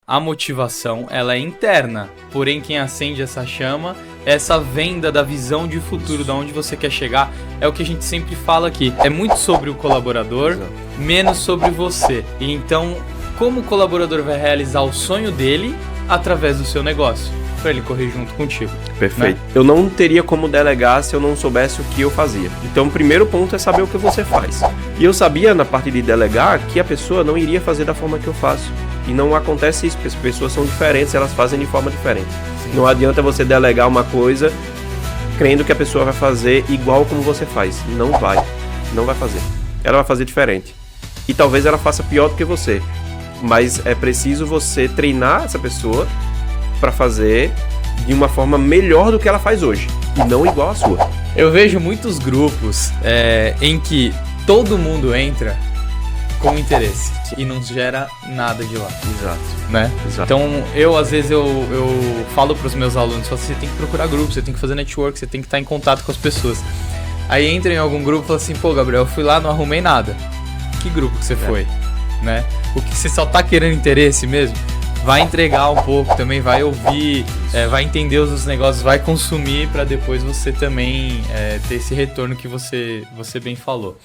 a motivação ela é interna, porém quem acende essa chama, essa venda da visão de futuro, de onde você quer chegar, é o que a gente sempre fala aqui. É muito sobre o colaborador, menos sobre você. E então, como o colaborador vai realizar o sonho dele através do seu negócio? Para ele correr junto contigo. Perfeito. Né? Eu não teria como delegar se eu não soubesse o que eu fazia. Então, o primeiro ponto é saber o que você faz. E eu sabia, na parte de delegar, que a pessoa não iria fazer da forma que eu faço. E não acontece isso, porque as pessoas são diferentes, elas fazem de forma diferente. Sim. Não adianta você delegar uma coisa crendo que a pessoa vai fazer igual como você faz. Não vai. Não vai fazer. Ela vai fazer diferente. E talvez ela faça pior do que você. Mas é preciso você treinar essa pessoa para fazer de uma forma melhor do que ela faz hoje, e não igual a sua. Eu vejo muitos grupos em que todo mundo entra com interesse e não gera nada de lá. Exato. Né? Exato. Então, às vezes eu falo para os meus alunos, você tem que procurar grupos, você tem que fazer network, você tem que estar em contato com as pessoas. Aí entra em algum grupo e fala assim, pô, Gabriel, eu fui lá, não arrumei nada. Que grupo que você foi? Né? O que você só tá querendo interesse mesmo? Vai entregar um pouco também, vai ouvir, vai entender os negócios, vai consumir para depois você também ter esse retorno que você bem falou.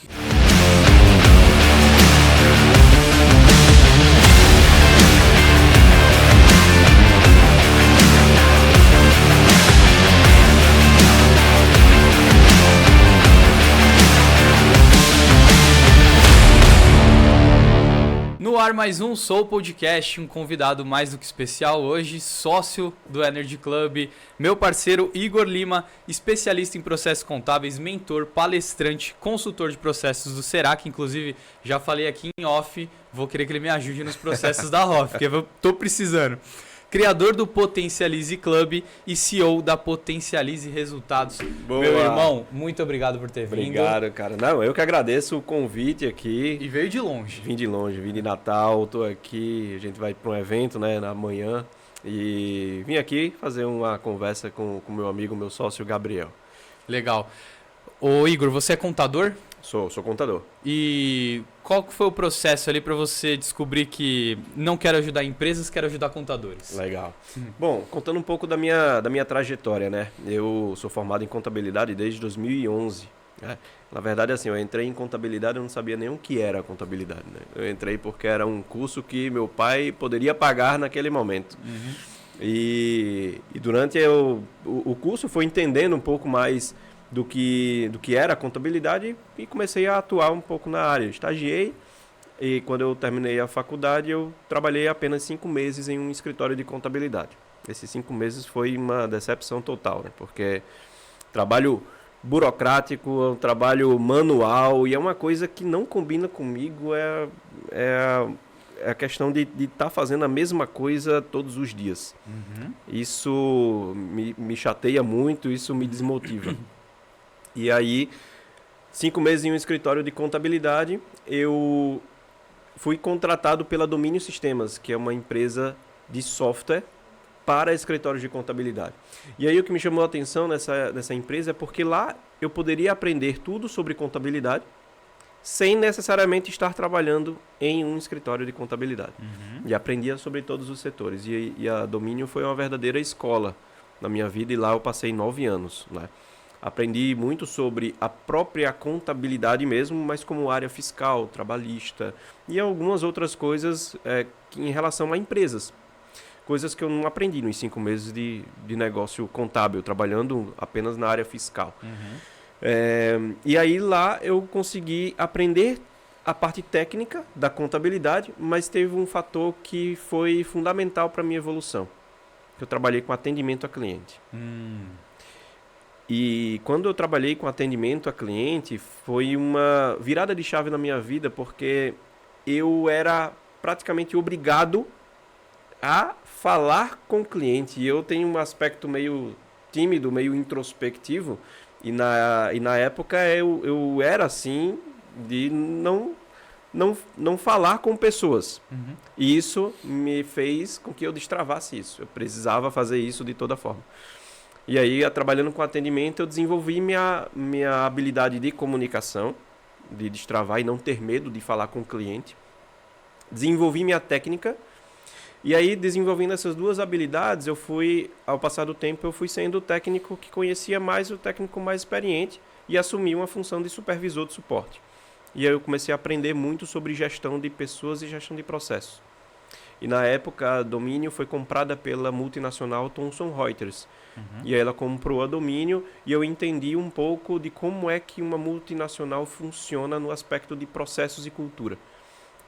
No ar mais um Soul Podcast, um convidado mais do que especial hoje, sócio do Energy Club, meu parceiro Igor Lima, especialista em processos contábeis, mentor, palestrante, consultor de processos do Serac, inclusive já falei aqui em off, vou querer que ele me ajude nos processos da ROF, porque eu tô precisando. Criador do Potencialize Club e CEO da Potencialize Resultados. Boa. Meu irmão, muito obrigado por ter vindo. Obrigado, cara. Não, eu que agradeço o convite aqui. E veio de longe. Vim de longe, vim de Natal, tô aqui, a gente vai para um evento, né, na manhã. E vim aqui fazer uma conversa com meu amigo, meu sócio Gabriel. Legal. Ô Igor, você é contador? Sou contador. E qual que foi o processo ali para você descobrir que não quero ajudar empresas, quero ajudar contadores? Legal. Bom, contando um pouco da minha trajetória, né? Eu sou formado em contabilidade desde 2011. Né? Na verdade, assim, eu entrei em contabilidade, eu não sabia nem o que era a contabilidade, né? Eu entrei porque era um curso que meu pai poderia pagar naquele momento. Uhum. E durante o curso eu fui entendendo um pouco mais do que era a contabilidade e comecei a atuar um pouco na área. Estagiei e quando eu terminei a faculdade eu trabalhei apenas 5 meses em um escritório de contabilidade. Esses 5 meses foi uma decepção total, né? Porque trabalho burocrático, um trabalho manual e é uma coisa que não combina comigo, é a questão de estar fazendo a mesma coisa todos os dias. Uhum. Isso me chateia muito, isso me desmotiva. E aí, 5 meses em um escritório de contabilidade, eu fui contratado pela Domínio Sistemas, que é uma empresa de software para escritórios de contabilidade. E aí o que me chamou a atenção nessa empresa é porque lá eu poderia aprender tudo sobre contabilidade sem necessariamente estar trabalhando em um escritório de contabilidade. Uhum. E aprendia sobre todos os setores. E a Domínio foi uma verdadeira escola na minha vida e lá eu passei 9 anos, né? Aprendi muito sobre a própria contabilidade mesmo, mas como área fiscal, trabalhista e algumas outras coisas em relação a empresas. Coisas que eu não aprendi nos 5 meses de negócio contábil, trabalhando apenas na área fiscal. Uhum. E aí lá eu consegui aprender a parte técnica da contabilidade, mas teve um fator que foi fundamental para a minha evolução. Eu trabalhei com atendimento a cliente. E quando eu trabalhei com atendimento a cliente, foi uma virada de chave na minha vida, porque eu era praticamente obrigado a falar com o cliente. E eu tenho um aspecto meio tímido, meio introspectivo, e na época eu era assim, de não falar com pessoas. Uhum. E isso me fez com que eu destravasse isso. Eu precisava fazer isso de toda forma. E aí, trabalhando com atendimento, eu desenvolvi minha habilidade de comunicação, de destravar e não ter medo de falar com o cliente. Desenvolvi minha técnica E aí, desenvolvendo essas duas habilidades, ao passar do tempo, eu fui sendo o técnico que conhecia mais, o técnico mais experiente, e assumi uma função de supervisor de suporte. E aí eu comecei a aprender muito sobre gestão de pessoas e gestão de processos. E na época, a Domínio foi comprada pela multinacional Thomson Reuters. E aí ela comprou a Domínio e eu entendi um pouco de como é que uma multinacional funciona no aspecto de processos e cultura.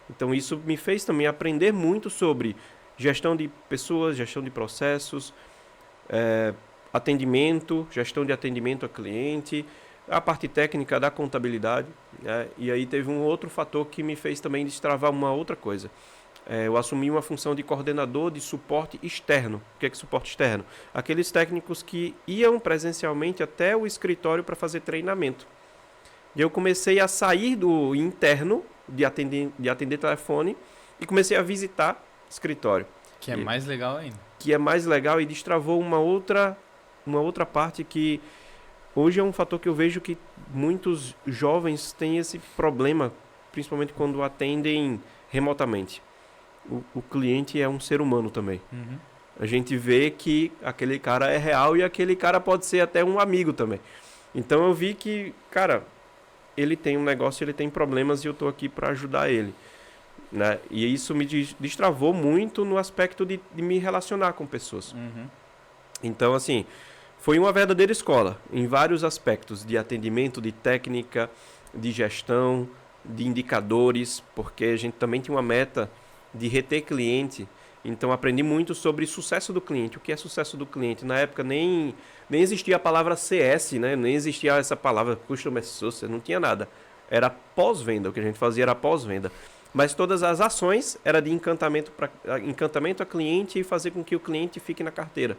Então isso me fez também aprender muito sobre gestão de pessoas, gestão de processos, atendimento, gestão de atendimento a cliente, a parte técnica da contabilidade. E aí teve um outro fator que me fez também destravar uma outra coisa. Eu assumi uma função de coordenador de suporte externo. O que é suporte externo? Aqueles técnicos que iam presencialmente até o escritório para fazer treinamento. E eu comecei a sair do interno, de atender telefone, e comecei a visitar escritório. Que é mais legal ainda. Que é mais legal e destravou uma outra parte que hoje é um fator que eu vejo que muitos jovens têm esse problema, principalmente quando atendem remotamente. O cliente é um ser humano também. A gente vê que aquele cara é real e aquele cara pode ser até um amigo também. Então eu vi que, cara, ele tem um negócio, ele tem problemas e eu estou aqui para ajudar ele. Né? E isso me destravou muito no aspecto de me relacionar com pessoas. Então, assim, foi uma verdadeira escola em vários aspectos de atendimento, de técnica, de gestão, de indicadores, porque a gente também tinha uma meta de reter cliente. Então aprendi muito sobre sucesso do cliente. O que é sucesso do cliente? Na época nem existia a palavra CS, né? Nem existia essa palavra Customer Success, não tinha nada. Era pós-venda, o que a gente fazia era pós-venda. Mas todas as ações eram de encantamento a cliente e fazer com que o cliente fique na carteira.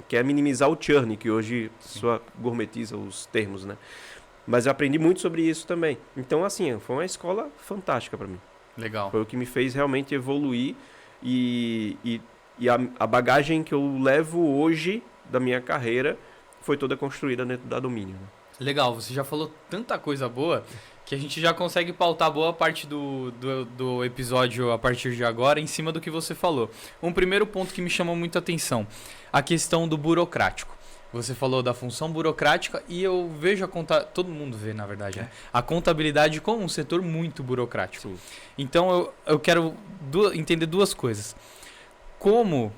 Que é minimizar o churn, que hoje só gourmetiza os termos, né? Mas eu aprendi muito sobre isso também. Então, assim, foi uma escola fantástica para mim. Legal. Foi o que me fez realmente evoluir e a bagagem que eu levo hoje da minha carreira foi toda construída dentro da Domínio. Né? Legal, você já falou tanta coisa boa que a gente já consegue pautar boa parte do episódio a partir de agora em cima do que você falou. Um primeiro ponto que me chamou muito a atenção, a questão do burocrático. Você falou da função burocrática e eu vejo todo mundo vê, na verdade, né? A contabilidade como um setor muito burocrático. Sim. Então eu quero entender duas coisas. Como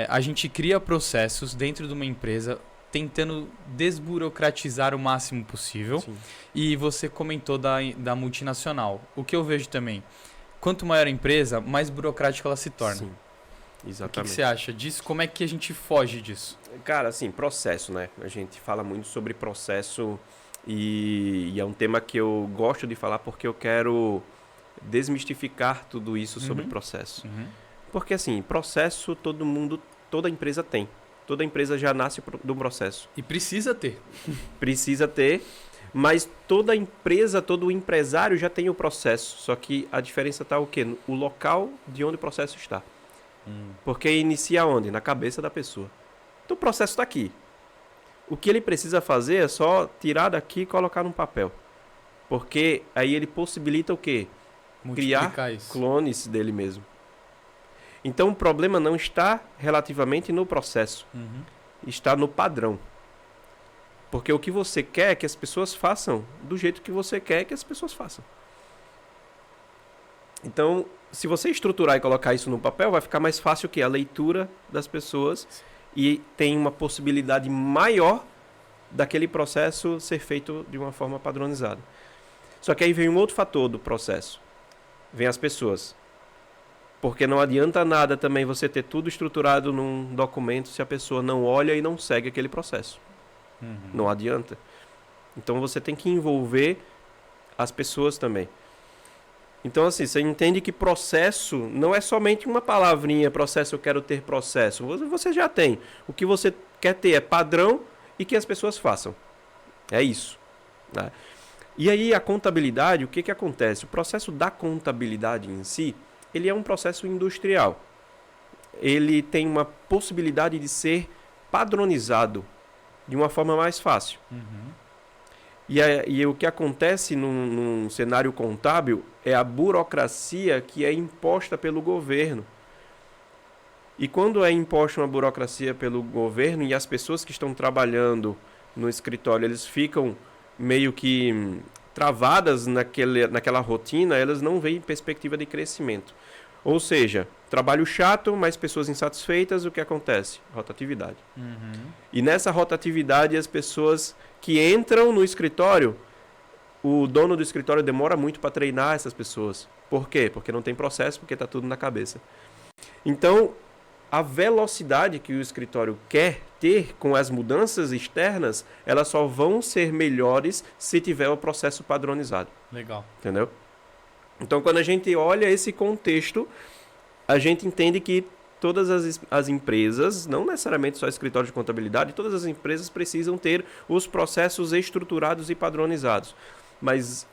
a gente cria processos dentro de uma empresa tentando desburocratizar o máximo possível. Sim. E você comentou da multinacional. O que eu vejo também, quanto maior a empresa, mais burocrática ela se torna. Sim. Exatamente. O que você acha disso? Como é que a gente foge disso? Cara, assim, processo, né? A gente fala muito sobre processo e é um tema que eu gosto de falar porque eu quero desmistificar tudo isso sobre processo. Porque, assim, processo toda empresa tem. Toda empresa já nasce de um processo. E precisa ter. Precisa ter, mas toda empresa, todo empresário já tem o processo. Só que a diferença está o quê? O local de onde o processo está. Porque inicia onde? Na cabeça da pessoa. Então o processo está aqui. O que ele precisa fazer é só tirar daqui e colocar num papel. Porque aí ele possibilita o quê? Criar clones dele mesmo. Então o problema não está relativamente no processo. Está no padrão. Porque o que você quer é que as pessoas façam do jeito que você quer que as pessoas façam. Então, se você estruturar e colocar isso no papel, vai ficar mais fácil que a leitura das pessoas e tem uma possibilidade maior daquele processo ser feito de uma forma padronizada. Só que aí vem um outro fator do processo. Vem as pessoas. Porque não adianta nada também você ter tudo estruturado num documento se a pessoa não olha e não segue aquele processo. Não adianta. Então você tem que envolver as pessoas também. Então, assim, você entende que processo não é somente uma palavrinha, processo, eu quero ter processo. Você já tem. O que você quer ter é padrão e que as pessoas façam. É isso. Né? E aí, a contabilidade, o que acontece? O processo da contabilidade em si, ele é um processo industrial. Ele tem uma possibilidade de ser padronizado de uma forma mais fácil. E o que acontece num cenário contábil é a burocracia que é imposta pelo governo. E quando é imposta uma burocracia pelo governo e as pessoas que estão trabalhando no escritório, eles ficam meio que travadas naquela rotina, elas não veem perspectiva de crescimento. Ou seja, trabalho chato, mas pessoas insatisfeitas, o que acontece? Rotatividade. E nessa rotatividade, as pessoas que entram no escritório, o dono do escritório demora muito para treinar essas pessoas. Por quê? Porque não tem processo, porque está tudo na cabeça. Então, a velocidade que o escritório quer ter com as mudanças externas, elas só vão ser melhores se tiver o processo padronizado. Legal. Entendeu? Então, quando a gente olha esse contexto, a gente entende que todas as empresas, não necessariamente só escritório de contabilidade, todas as empresas precisam ter os processos estruturados e padronizados. Mas,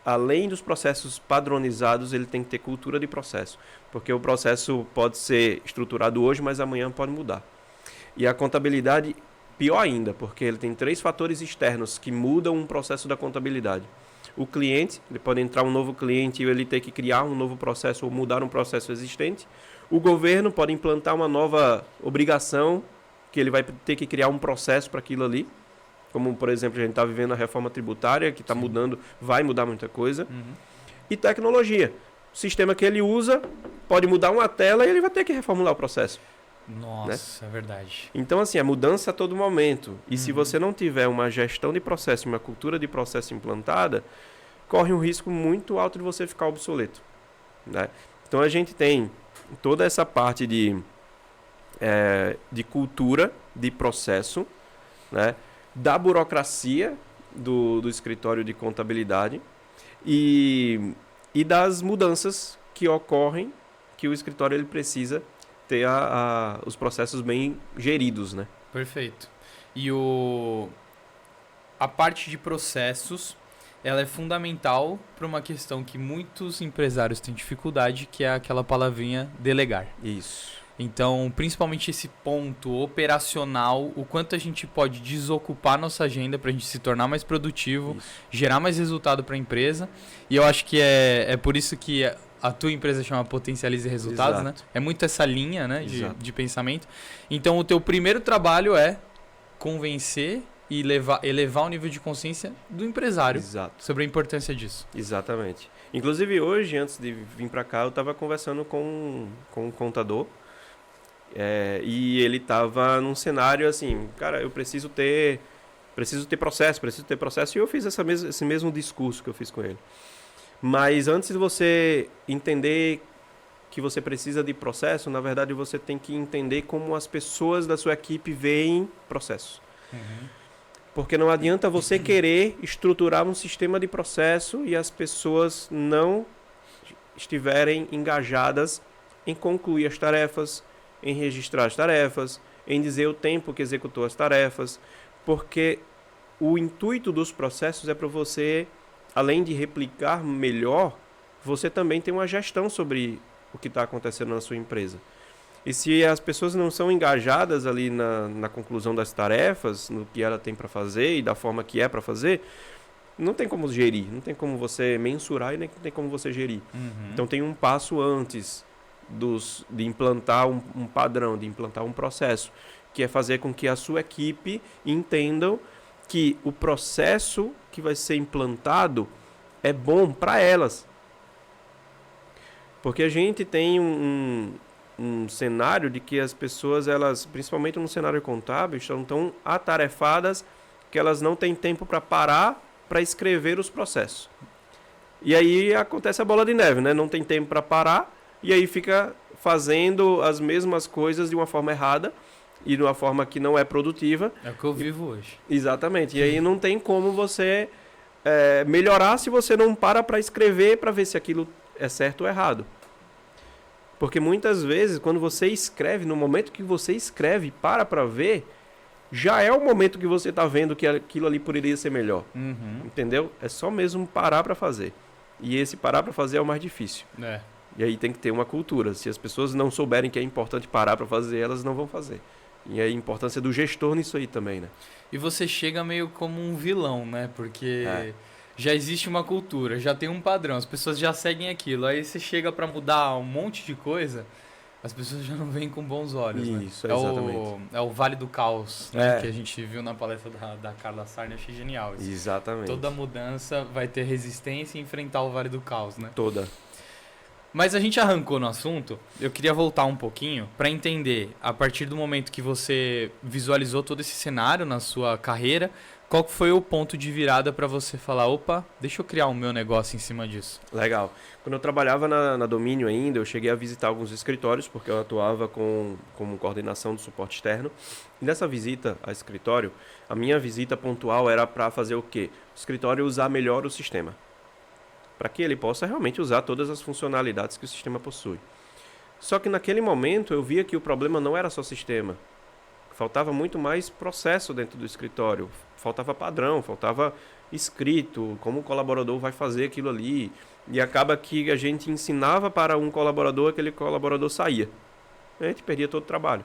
além dos processos padronizados, ele tem que ter cultura de processo. Porque o processo pode ser estruturado hoje, mas amanhã pode mudar. E a contabilidade, pior ainda, porque ele tem 3 fatores externos que mudam um processo da contabilidade. O cliente, ele pode entrar um novo cliente e ele ter que criar um novo processo ou mudar um processo existente. O governo pode implantar uma nova obrigação, que ele vai ter que criar um processo para aquilo ali. Como, por exemplo, a gente está vivendo a reforma tributária, que está mudando, vai mudar muita coisa. E tecnologia. O sistema que ele usa pode mudar uma tela e ele vai ter que reformular o processo. Nossa, né? É verdade. Então, assim, a mudança a todo momento. E se você não tiver uma gestão de processo, uma cultura de processo implantada, corre um risco muito alto de você ficar obsoleto. Né? Então, a gente tem toda essa parte de cultura, de processo, né? Da burocracia do escritório de contabilidade e das mudanças que ocorrem, que o escritório ele precisa ter os processos bem geridos, né? Perfeito. E a parte de processos, ela é fundamental para uma questão que muitos empresários têm dificuldade, que é aquela palavrinha delegar. Isso. Então, principalmente esse ponto operacional, o quanto a gente pode desocupar nossa agenda para a gente se tornar mais produtivo, gerar mais resultado para a empresa. E eu acho que é por isso que a tua empresa chama Potencialize Resultados, né? É muito essa linha, né, de pensamento. Então, o teu primeiro trabalho é convencer e elevar o nível de consciência do empresário sobre a importância disso. Exatamente. Inclusive, hoje, antes de vir para cá, eu estava conversando com um contador. E ele estava num cenário assim, cara, eu preciso ter processo, e eu fiz esse mesmo discurso que eu fiz com ele. Mas antes de você entender que você precisa de processo, na verdade você tem que entender como as pessoas da sua equipe veem processo. Porque não adianta você querer estruturar um sistema de processo e as pessoas não estiverem engajadas em concluir as tarefas, em registrar as tarefas, em dizer o tempo que executou as tarefas, porque o intuito dos processos é para você, além de replicar melhor, você também tem uma gestão sobre o que está acontecendo na sua empresa. E se as pessoas não são engajadas ali na conclusão das tarefas, no que ela tem para fazer e da forma que é para fazer, não tem como gerir, não tem como você mensurar e nem tem como você gerir. Então tem um passo antes de implantar um padrão, de implantar um processo, que é fazer com que a sua equipe entendam que o processo que vai ser implantado é bom para elas. Porque a gente tem um cenário de que as pessoas, elas, principalmente no cenário contábil, estão tão atarefadas que elas não têm tempo para parar para escrever os processos. E aí acontece a bola de neve, né? Não tem tempo para parar. E aí fica fazendo as mesmas coisas de uma forma errada e de uma forma que não é produtiva. É o que eu vivo hoje. Exatamente. E aí não tem como você melhorar se você não para escrever para ver se aquilo é certo ou errado. Porque muitas vezes, quando você escreve, no momento que você escreve, para ver, já é o momento que você está vendo que aquilo ali poderia ser melhor. Entendeu? É só mesmo parar para fazer. E esse parar para fazer é o mais difícil. E aí tem que ter uma cultura. Se as pessoas não souberem que é importante parar para fazer, elas não vão fazer. E a importância do gestor nisso aí também, né? E você chega meio como um vilão, né? Porque já existe uma cultura, já tem um padrão, as pessoas já seguem aquilo. Aí você chega para mudar um monte de coisa, as pessoas já não veem com bons olhos, né? Isso, exatamente. É o Vale do Caos, né? Que a gente viu na palestra da Carla Sarne, achei genial isso. Exatamente. Toda mudança vai ter resistência e enfrentar o Vale do Caos, né? Toda. Mas a gente arrancou no assunto, eu queria voltar um pouquinho para entender, a partir do momento que você visualizou todo esse cenário na sua carreira, qual foi o ponto de virada para você falar, opa, deixa eu criar o meu negócio em cima disso? Legal. Quando eu trabalhava na Domínio ainda, eu cheguei a visitar alguns escritórios, porque eu atuava como coordenação do suporte externo. E nessa visita a escritório, a minha visita pontual era para fazer o quê? O escritório usar melhor o sistema, para que ele possa realmente usar todas as funcionalidades que o sistema possui. Só que naquele momento eu via que o problema não era só sistema. Faltava muito mais processo dentro do escritório. Faltava padrão, faltava escrito, como o colaborador vai fazer aquilo ali. E acaba que a gente ensinava para um colaborador, aquele colaborador saía. A gente perdia todo o trabalho.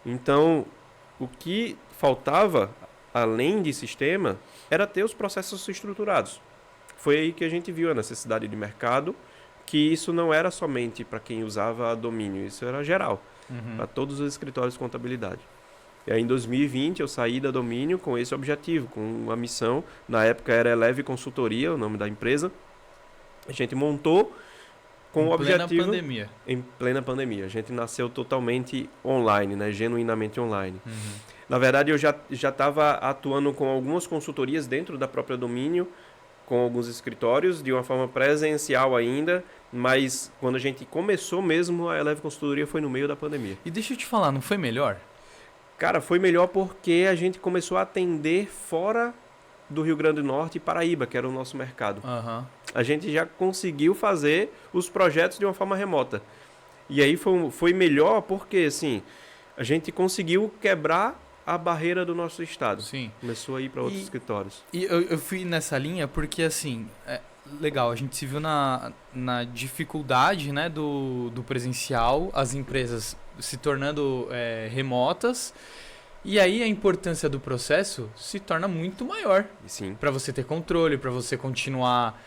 Então, o que faltava, além de sistema, era ter os processos estruturados. Foi aí que a gente viu a necessidade de mercado, que isso não era somente para quem usava domínio, isso era geral, para todos os escritórios de contabilidade. E aí em 2020 eu saí da Domínio com esse objetivo, com uma missão, na época era Eleve Consultoria, o nome da empresa. A gente montou com o objetivo... Em plena pandemia. A gente nasceu totalmente online, né? Genuinamente online. Na verdade eu já estava atuando com algumas consultorias dentro da própria Domínio, com alguns escritórios, de uma forma presencial ainda, mas quando a gente começou mesmo, a Eleve Consultoria foi no meio da pandemia. E deixa eu te falar, não foi melhor? Cara, foi melhor porque a gente começou a atender fora do Rio Grande do Norte e Paraíba, que era o nosso mercado. A gente já conseguiu fazer os projetos de uma forma remota. E aí foi melhor porque, assim, a gente conseguiu quebrar a barreira do nosso estado. Sim. Começou a ir para outros escritórios. E eu fui nessa linha porque, assim, legal, a gente se viu na dificuldade, né, do presencial, as empresas se tornando remotas, e aí a importância do processo se torna muito maior. Sim. Para você ter controle, para você continuar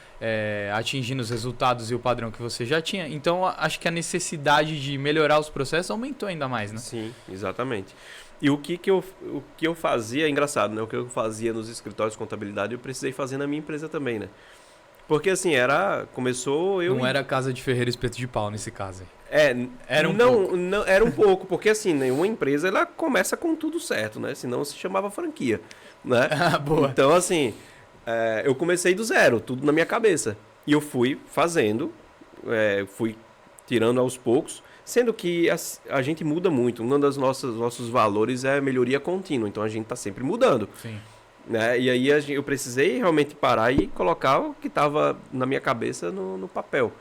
atingindo os resultados e o padrão que você já tinha. Então, acho que a necessidade de melhorar os processos aumentou ainda mais, né? Sim, exatamente. E o que eu fazia, é engraçado, né? O que eu fazia nos escritórios de contabilidade, eu precisei fazer na minha empresa também, né? Porque assim, começou eu... Não era casa de ferreiro espeto de pau nesse caso. Era um pouco. Não, era um pouco, porque assim, nenhuma empresa, ela começa com tudo certo, né? Senão se chamava franquia, né? Boa. Então assim, eu comecei do zero, tudo na minha cabeça. E eu fui fazendo, fui tirando aos poucos, sendo que a gente muda muito. Um dos nossos valores é a melhoria contínua, então a gente está sempre mudando. Sim. Né? E aí eu precisei realmente parar e colocar o que estava na minha cabeça no papel.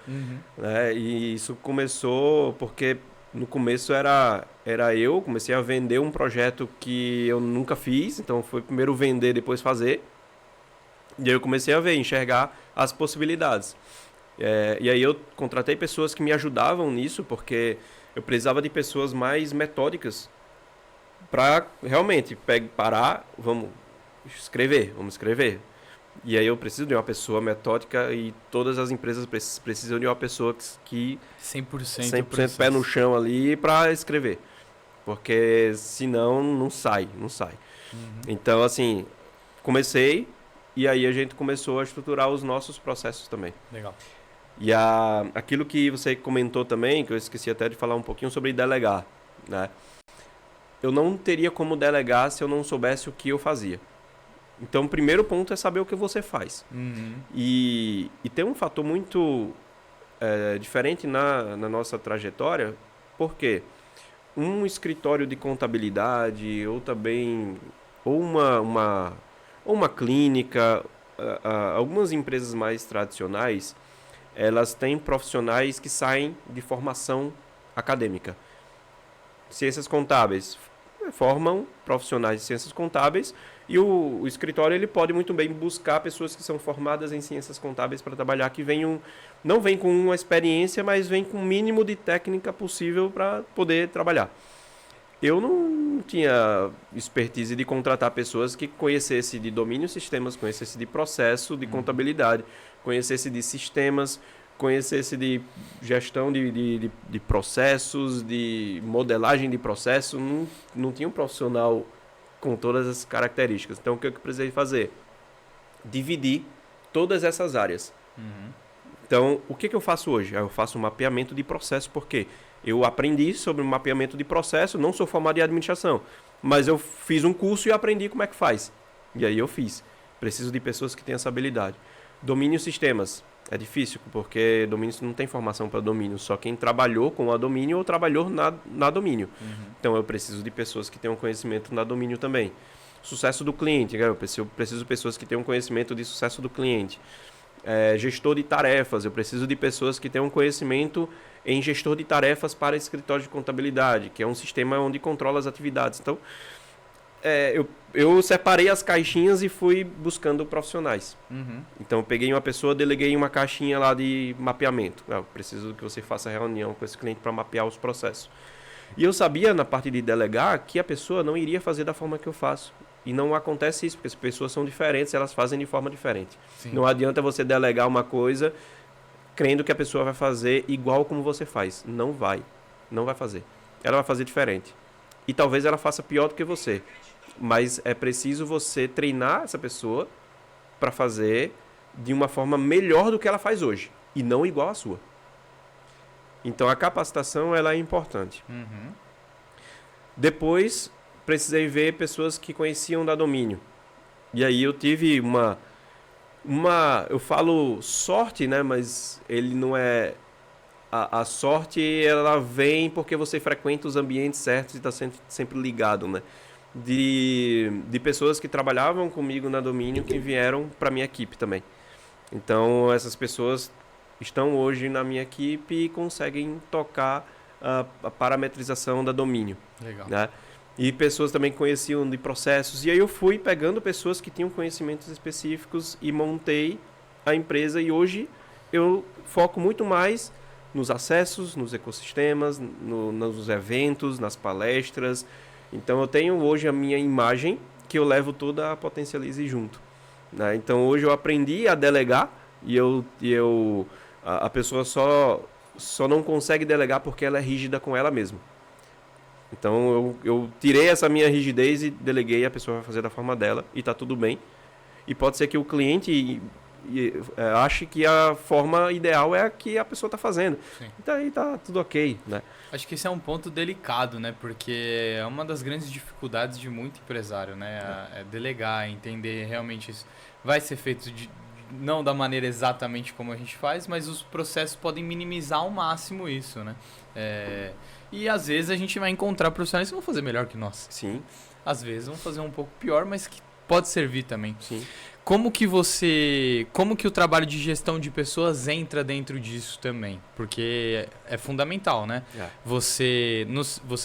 Né? E isso começou porque no começo eu comecei a vender um projeto que eu nunca fiz, então foi primeiro vender, depois fazer. E aí eu comecei a enxergar as possibilidades. E aí eu contratei pessoas que me ajudavam nisso, porque eu precisava de pessoas mais metódicas para realmente parar, vamos escrever. E aí eu preciso de uma pessoa metódica e todas as empresas precisam de uma pessoa que 100% pé no chão ali para escrever. Porque senão não sai. Então, assim, comecei e aí a gente começou a estruturar os nossos processos também. Legal. E aquilo que você comentou também, que eu esqueci até de falar um pouquinho sobre delegar, né? Eu não teria como delegar se eu não soubesse o que eu fazia. Então, o primeiro ponto é saber o que você faz. E tem um fator muito diferente na nossa trajetória, porque um escritório de contabilidade, ou também uma clínica, algumas empresas mais tradicionais, elas têm profissionais que saem de formação acadêmica. Ciências contábeis formam profissionais de ciências contábeis e o escritório ele pode muito bem buscar pessoas que são formadas em ciências contábeis para trabalhar, que não vem com uma experiência, mas vem com o mínimo de técnica possível para poder trabalhar. Eu não tinha expertise de contratar pessoas que conhecessem de domínio de sistemas, conhecessem de processo, de contabilidade, conhecessem de sistemas, conhecesse de gestão de processos, de modelagem de processos, não tinha um profissional com todas as características. Então, o que eu precisei fazer? Dividir todas essas áreas. Então, o que eu faço hoje? Eu faço um mapeamento de processo, porque eu aprendi sobre o mapeamento de processo, não sou formado em administração, mas eu fiz um curso e aprendi como é que faz. E aí eu fiz. Preciso de pessoas que tenham essa habilidade. Domínio sistemas. É difícil, porque domínio não tem formação para domínio. Só quem trabalhou com a domínio ou trabalhou na domínio. Então, eu preciso de pessoas que tenham conhecimento na domínio também. Sucesso do cliente. Eu preciso de pessoas que tenham conhecimento de sucesso do cliente. Gestor de tarefas. Eu preciso de pessoas que tenham conhecimento em gestor de tarefas para escritório de contabilidade, que é um sistema onde controla as atividades. Então, eu separei as caixinhas e fui buscando profissionais. Então, eu peguei uma pessoa, deleguei uma caixinha lá de mapeamento. Eu preciso que você faça reunião com esse cliente para mapear os processos. E eu sabia, na parte de delegar, que a pessoa não iria fazer da forma que eu faço. E não acontece isso, porque as pessoas são diferentes, elas fazem de forma diferente. Sim. Não adianta você delegar uma coisa crendo que a pessoa vai fazer igual como você faz. Não vai. Não vai fazer. Ela vai fazer diferente. E talvez ela faça pior do que você. Mas é preciso você treinar essa pessoa para fazer de uma forma melhor do que ela faz hoje. E não igual à sua. Então, a capacitação ela é importante. Depois, precisei ver pessoas que conheciam da domínio. E aí eu tive eu falo sorte, né? Mas ele não é... A sorte, ela vem porque você frequenta os ambientes certos e está sempre ligado, né? De pessoas que trabalhavam comigo na domínio que vieram para minha equipe também. Então, essas pessoas estão hoje na minha equipe e conseguem tocar a parametrização da domínio. Legal. Né? E pessoas também que conheciam de processos. E aí eu fui pegando pessoas que tinham conhecimentos específicos e montei a empresa. E hoje eu foco muito mais nos acessos, nos ecossistemas, nos eventos, nas palestras. Então eu tenho hoje a minha imagem que eu levo toda a Potencialize junto. Né? Então hoje eu aprendi a delegar e a pessoa só não consegue delegar porque ela é rígida com ela mesma. Então eu tirei essa minha rigidez e deleguei, a pessoa vai fazer da forma dela e está tudo bem. E pode ser que o cliente ache que a forma ideal é a que a pessoa está fazendo. Sim. Então aí tá tudo ok, né? Acho que esse é um ponto delicado, né? Porque é uma das grandes dificuldades de muito empresário, né? É delegar, entender realmente isso. Vai ser feito não da maneira exatamente como a gente faz, mas os processos podem minimizar ao máximo isso, né? E às vezes a gente vai encontrar profissionais que vão fazer melhor que nós. Sim. Às vezes vão fazer um pouco pior, mas que pode servir também. Sim. Como que o trabalho de gestão de pessoas entra dentro disso também? Porque é fundamental, né? Você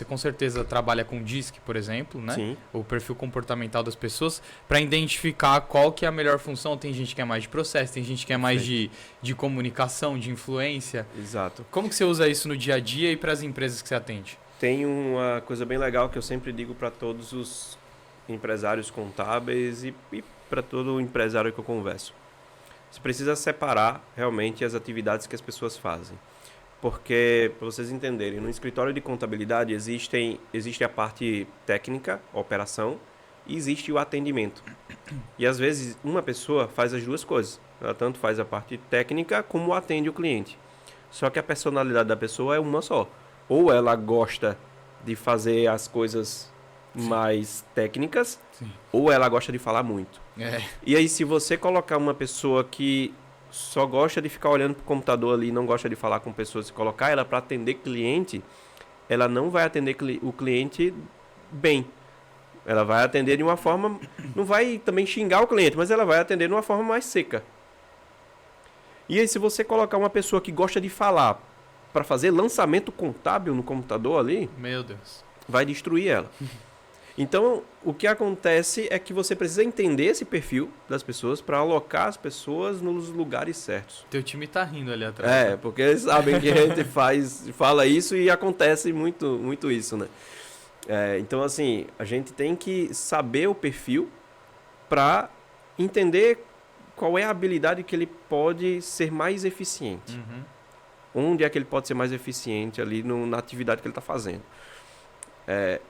com certeza trabalha com DISC, por exemplo, né? Sim. O perfil comportamental das pessoas, para identificar qual que é a melhor função. Tem gente que é mais de processo, tem gente que é mais de comunicação, de influência. Exato. Como que você usa isso no dia a dia e para as empresas que você atende? Tem uma coisa bem legal que eu sempre digo para todos os empresários contábeis e para todo empresário que eu converso. Você precisa separar realmente as atividades que as pessoas fazem. Porque, para vocês entenderem, no escritório de contabilidade existe a parte técnica, a operação, e existe o atendimento. E às vezes uma pessoa faz as duas coisas. Ela tanto faz a parte técnica como atende o cliente. Só que a personalidade da pessoa é uma só. Ou ela gosta de fazer as coisas mais técnicas, sim, ou ela gosta de falar muito. E aí, se você colocar uma pessoa que só gosta de ficar olhando para o computador ali, não gosta de falar com pessoas, e colocar ela para atender cliente, ela não vai atender o cliente bem. Ela vai atender de uma forma... Não vai também xingar o cliente, mas ela vai atender de uma forma mais seca. E aí, se você colocar uma pessoa que gosta de falar para fazer lançamento contábil no computador ali... Meu Deus. Vai destruir ela. Então, o que acontece é que você precisa entender esse perfil das pessoas para alocar as pessoas nos lugares certos. Teu time tá rindo ali atrás. Porque eles sabem que a gente fala isso e acontece muito, muito isso, né? Então, assim, a gente tem que saber o perfil para entender qual é a habilidade que ele pode ser mais eficiente. Onde é que ele pode ser mais eficiente ali na atividade que ele está fazendo.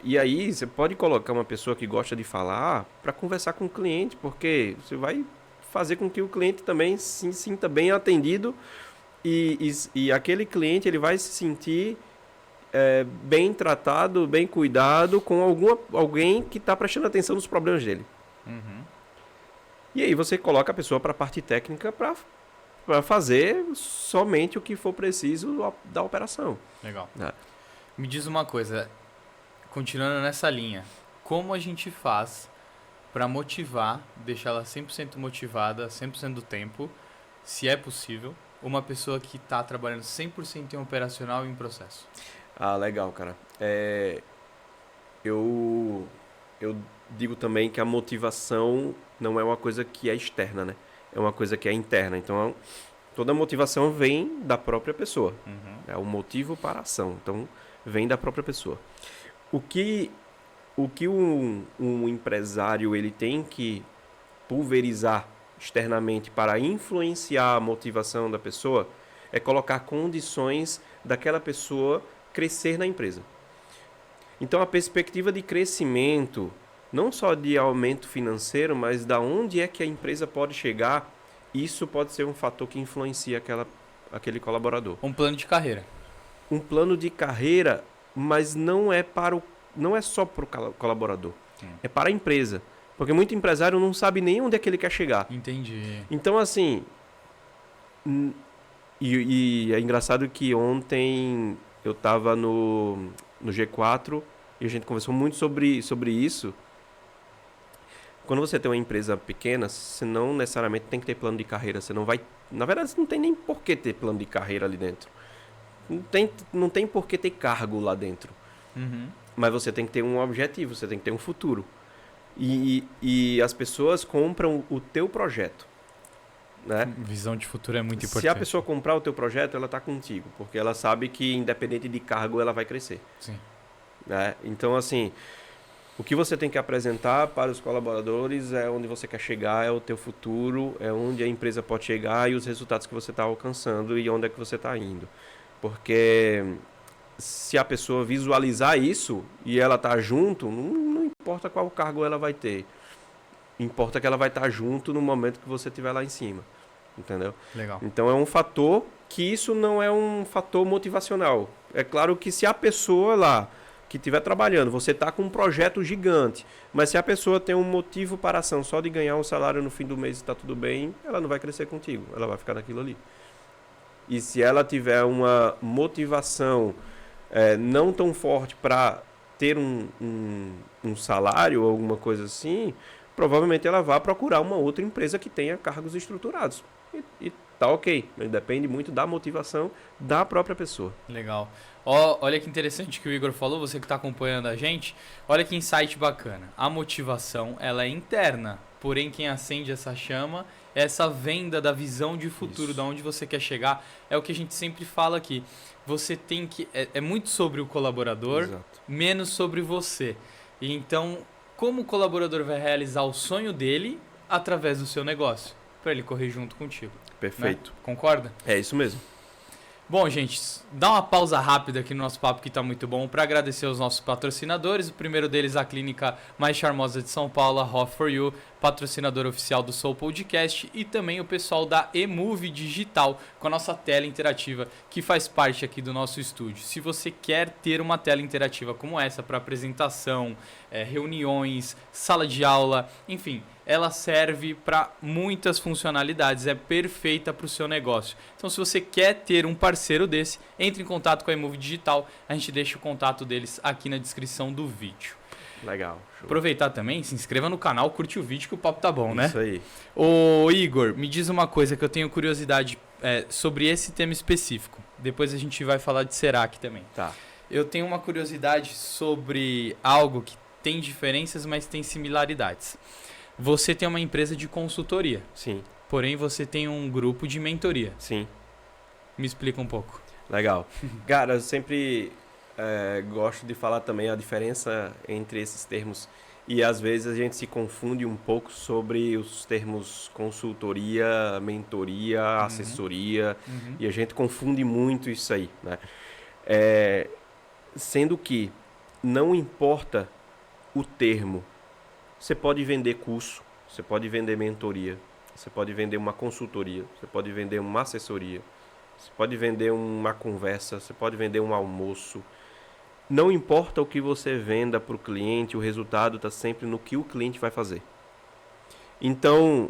E aí você pode colocar uma pessoa que gosta de falar para conversar com o cliente, porque você vai fazer com que o cliente também se sinta bem atendido e aquele cliente ele vai se sentir bem tratado, bem cuidado com alguém que está prestando atenção nos problemas dele. E aí você coloca a pessoa para a parte técnica para fazer somente o que for preciso da operação. Legal. Me diz uma coisa, continuando nessa linha, como a gente faz para motivar, deixar ela 100% motivada, 100% do tempo, se é possível, uma pessoa que está trabalhando 100% em operacional e em processo? Legal, cara. Eu digo também que a motivação não é uma coisa que é externa, né? É uma coisa que é interna. Então, toda motivação vem da própria pessoa. É o motivo para a ação. Então, vem da própria pessoa. O que um empresário ele tem que pulverizar externamente para influenciar a motivação da pessoa é colocar condições daquela pessoa crescer na empresa. Então, a perspectiva de crescimento, não só de aumento financeiro, mas da onde é que a empresa pode chegar, isso pode ser um fator que influencia aquele colaborador. Um plano de carreira. Um plano de carreira, mas não é só para o colaborador, é para a empresa. Porque muito empresário não sabe nem onde é que ele quer chegar. Entendi. Então, assim, e é engraçado que ontem eu estava no G4 e a gente conversou muito sobre isso. Quando você tem uma empresa pequena, você não necessariamente tem que ter plano de carreira. Você não vai... Na verdade, você não tem nem por que ter plano de carreira ali dentro. Não tem por que ter cargo lá dentro. Mas você tem que ter um objetivo, você tem que ter um futuro. E as pessoas compram o teu projeto. Né? Visão de futuro é muito importante. Se a pessoa comprar o teu projeto, ela está contigo. Porque ela sabe que, independente de cargo, ela vai crescer. Sim. Né? Então, assim... O que você tem que apresentar para os colaboradores é onde você quer chegar, é o teu futuro, é onde a empresa pode chegar e os resultados que você está alcançando e onde é que você está indo. Porque se a pessoa visualizar isso e ela está junto, não importa qual cargo ela vai ter. Importa que ela vai estar junto no momento que você estiver lá em cima. Entendeu? Legal. Então é um fator que isso não é um fator motivacional. É claro que se a pessoa lá que estiver trabalhando, você está com um projeto gigante, mas se a pessoa tem um motivo para a ação só de ganhar um salário no fim do mês e está tudo bem, ela não vai crescer contigo, ela vai ficar naquilo ali. E se ela tiver uma motivação não tão forte para ter um salário ou alguma coisa assim, provavelmente ela vai procurar uma outra empresa que tenha cargos estruturados. E tá ok, depende muito da motivação da própria pessoa. Legal. Olha que interessante que o Igor falou, você que está acompanhando a gente, olha que insight bacana. A motivação, ela é interna, porém quem acende essa chama é essa venda da visão de futuro, da onde você quer chegar, é o que a gente sempre fala aqui. Você tem que... É muito sobre o colaborador, Exato. Menos sobre você. E então, como o colaborador vai realizar o sonho dele através do seu negócio? Para ele correr junto contigo. Perfeito. Né? Concorda? É isso mesmo. Bom, gente, dá uma pausa rápida aqui no nosso papo que está muito bom para agradecer os nossos patrocinadores. O primeiro deles, a clínica mais charmosa de São Paulo, a Hoff for You, patrocinador oficial do Soul Podcast, e também o pessoal da eMove Digital, com a nossa tela interativa, que faz parte aqui do nosso estúdio. Se você quer ter uma tela interativa como essa para apresentação, reuniões, sala de aula, enfim... ela serve para muitas funcionalidades, é perfeita para o seu negócio. Então, se você quer ter um parceiro desse, entre em contato com a eMove Digital, a gente deixa o contato deles aqui na descrição do vídeo. Legal. Show. Aproveitar também, se inscreva no canal, curte o vídeo que o papo tá bom, né? Isso aí. Ô Igor, me diz uma coisa que eu tenho curiosidade sobre esse tema específico. Depois a gente vai falar de Serac também. Tá. Eu tenho uma curiosidade sobre algo que tem diferenças, mas tem similaridades. Você tem uma empresa de consultoria. Sim. Porém, você tem um grupo de mentoria. Sim. Me explica um pouco. Legal. Cara, eu sempre gosto de falar também a diferença entre esses termos E às vezes a gente se confunde um pouco sobre os termos consultoria, mentoria, assessoria, e a gente confunde muito isso aí, né? Sendo que não importa o termo, você pode vender curso, você pode vender mentoria, você pode vender uma consultoria, você pode vender uma assessoria, você pode vender uma conversa, você pode vender um almoço. Não importa o que você venda para o cliente, o resultado está sempre no que o cliente vai fazer. Então,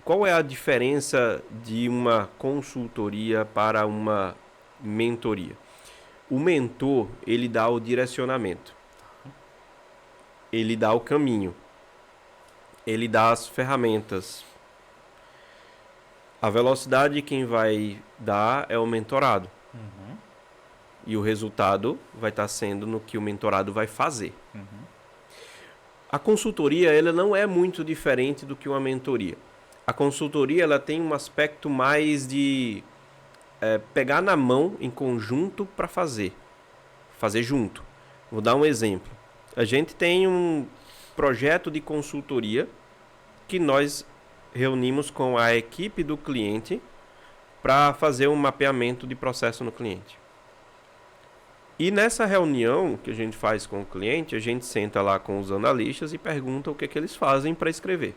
qual é a diferença de uma consultoria para uma mentoria? O mentor, ele dá o direcionamento. Ele dá o caminho. Ele dá as ferramentas. A velocidade quem vai dar é o mentorado. E o resultado vai estar sendo no que o mentorado vai fazer. A consultoria, ela não é muito diferente do que uma mentoria. A consultoria, ela tem um aspecto mais de pegar na mão em conjunto para fazer junto. Vou dar um exemplo. A gente tem um projeto de consultoria que nós reunimos com a equipe do cliente para fazer um mapeamento de processo no cliente. E nessa reunião que a gente faz com o cliente, a gente senta lá com os analistas e pergunta o que eles fazem para escrever.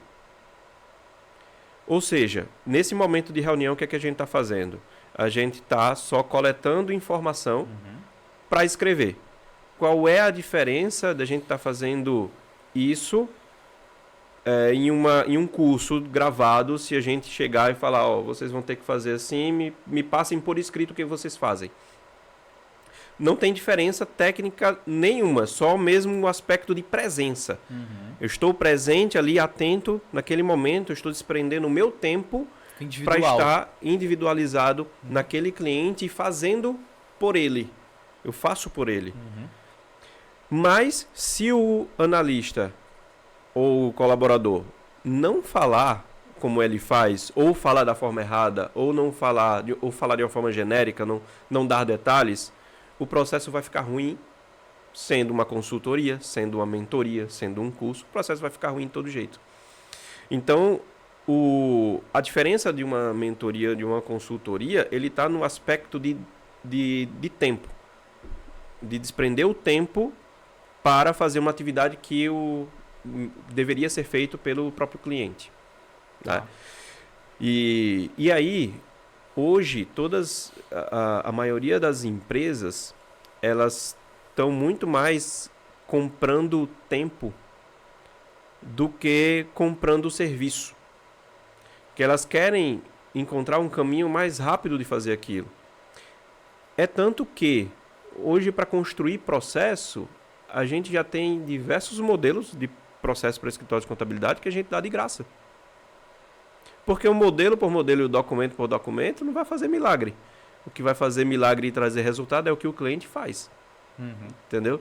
Ou seja, nesse momento de reunião, o que a gente está fazendo? A gente está só coletando informação para escrever. Qual é a diferença da gente estar fazendo isso em um curso gravado, se a gente chegar e falar, vocês vão ter que fazer assim, me passem por escrito o que vocês fazem. Não tem diferença técnica nenhuma, só mesmo o aspecto de presença. Eu estou presente ali, atento naquele momento, eu estou desprendendo o meu tempo para estar individualizado naquele cliente e fazendo por ele. Eu faço por ele. Mas se o analista ou o colaborador não falar como ele faz, ou falar da forma errada, ou não falar, ou falar de uma forma genérica, não dar detalhes, o processo vai ficar ruim, sendo uma consultoria, sendo uma mentoria, sendo um curso, o processo vai ficar ruim de todo jeito. Então, a diferença de uma mentoria, de uma consultoria, ele está no aspecto de tempo, de desprender o tempo para fazer uma atividade que deveria ser feito pelo próprio cliente. Tá? E aí, hoje, a maioria das empresas, elas estão muito mais comprando tempo do que comprando o serviço. Que elas querem encontrar um caminho mais rápido de fazer aquilo. É tanto que, hoje, para construir processo, a gente já tem diversos modelos de processo para escritório de contabilidade que a gente dá de graça. Porque o modelo por modelo e o documento por documento não vai fazer milagre. O que vai fazer milagre e trazer resultado é o que o cliente faz. Entendeu?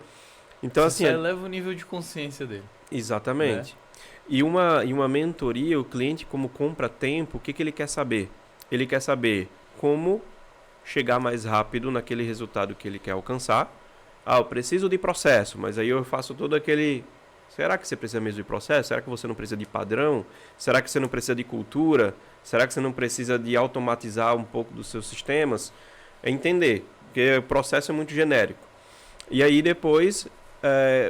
Então, Você assim, eleva o nível de consciência dele. Exatamente. E uma mentoria, o cliente, como compra tempo, o que ele quer saber? Ele quer saber como chegar mais rápido naquele resultado que ele quer alcançar. Eu preciso de processo, mas aí eu faço todo aquele... Será que você precisa mesmo de processo? Será que você não precisa de padrão? Será que você não precisa de cultura? Será que você não precisa de automatizar um pouco dos seus sistemas? É entender, porque o processo é muito genérico. E aí depois,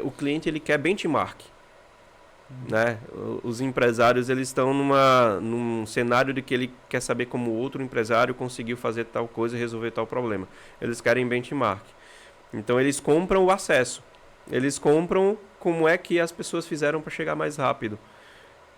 o cliente ele quer benchmark. Né? Os empresários eles estão num cenário de que ele quer saber como outro empresário conseguiu fazer tal coisa e resolver tal problema. Eles querem benchmark. Então eles compram o acesso. Eles compram como é que as pessoas fizeram para chegar mais rápido.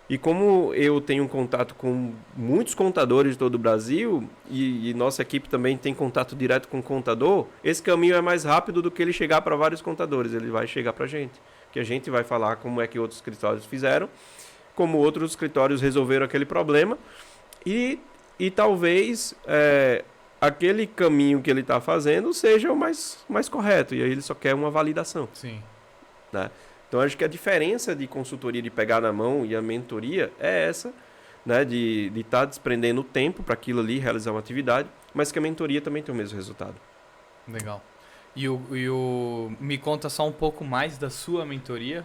E como eu tenho contato com muitos contadores de todo o Brasil, e nossa equipe também tem contato direto com o contador, esse caminho é mais rápido do que ele chegar para vários contadores. Ele vai chegar para a gente. Que a gente vai falar como é que outros escritórios fizeram, como outros escritórios resolveram aquele problema, e talvez aquele caminho que ele está fazendo seja o mais correto, e aí ele só quer uma validação. Sim. Né? Então, acho que a diferença de consultoria, de pegar na mão, e a mentoria é essa, né? De estar desprendendo tempo para aquilo ali, realizar uma atividade, mas que a mentoria também tem o mesmo resultado. Legal. Me conta só um pouco mais da sua mentoria.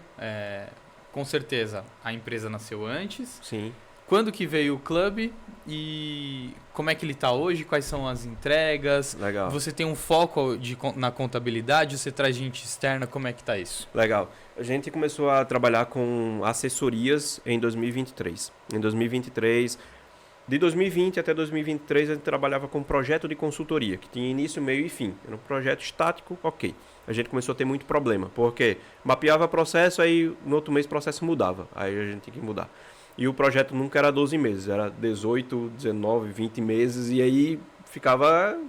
Com certeza, a empresa nasceu antes. Sim. Quando que veio o clube e como é que ele está hoje? Quais são as entregas? Legal. Você tem um foco na contabilidade? Você traz gente externa? Como é que está isso? Legal. A gente começou a trabalhar com assessorias em 2023. Em 2023, de 2020 até 2023, a gente trabalhava com um projeto de consultoria, que tinha início, meio e fim. Era um projeto estático, ok. A gente começou a ter muito problema, porque mapeava processo, aí no outro mês o processo mudava. Aí a gente tinha que mudar. E o projeto nunca era 12 meses, era 18, 19, 20 meses, e aí ficava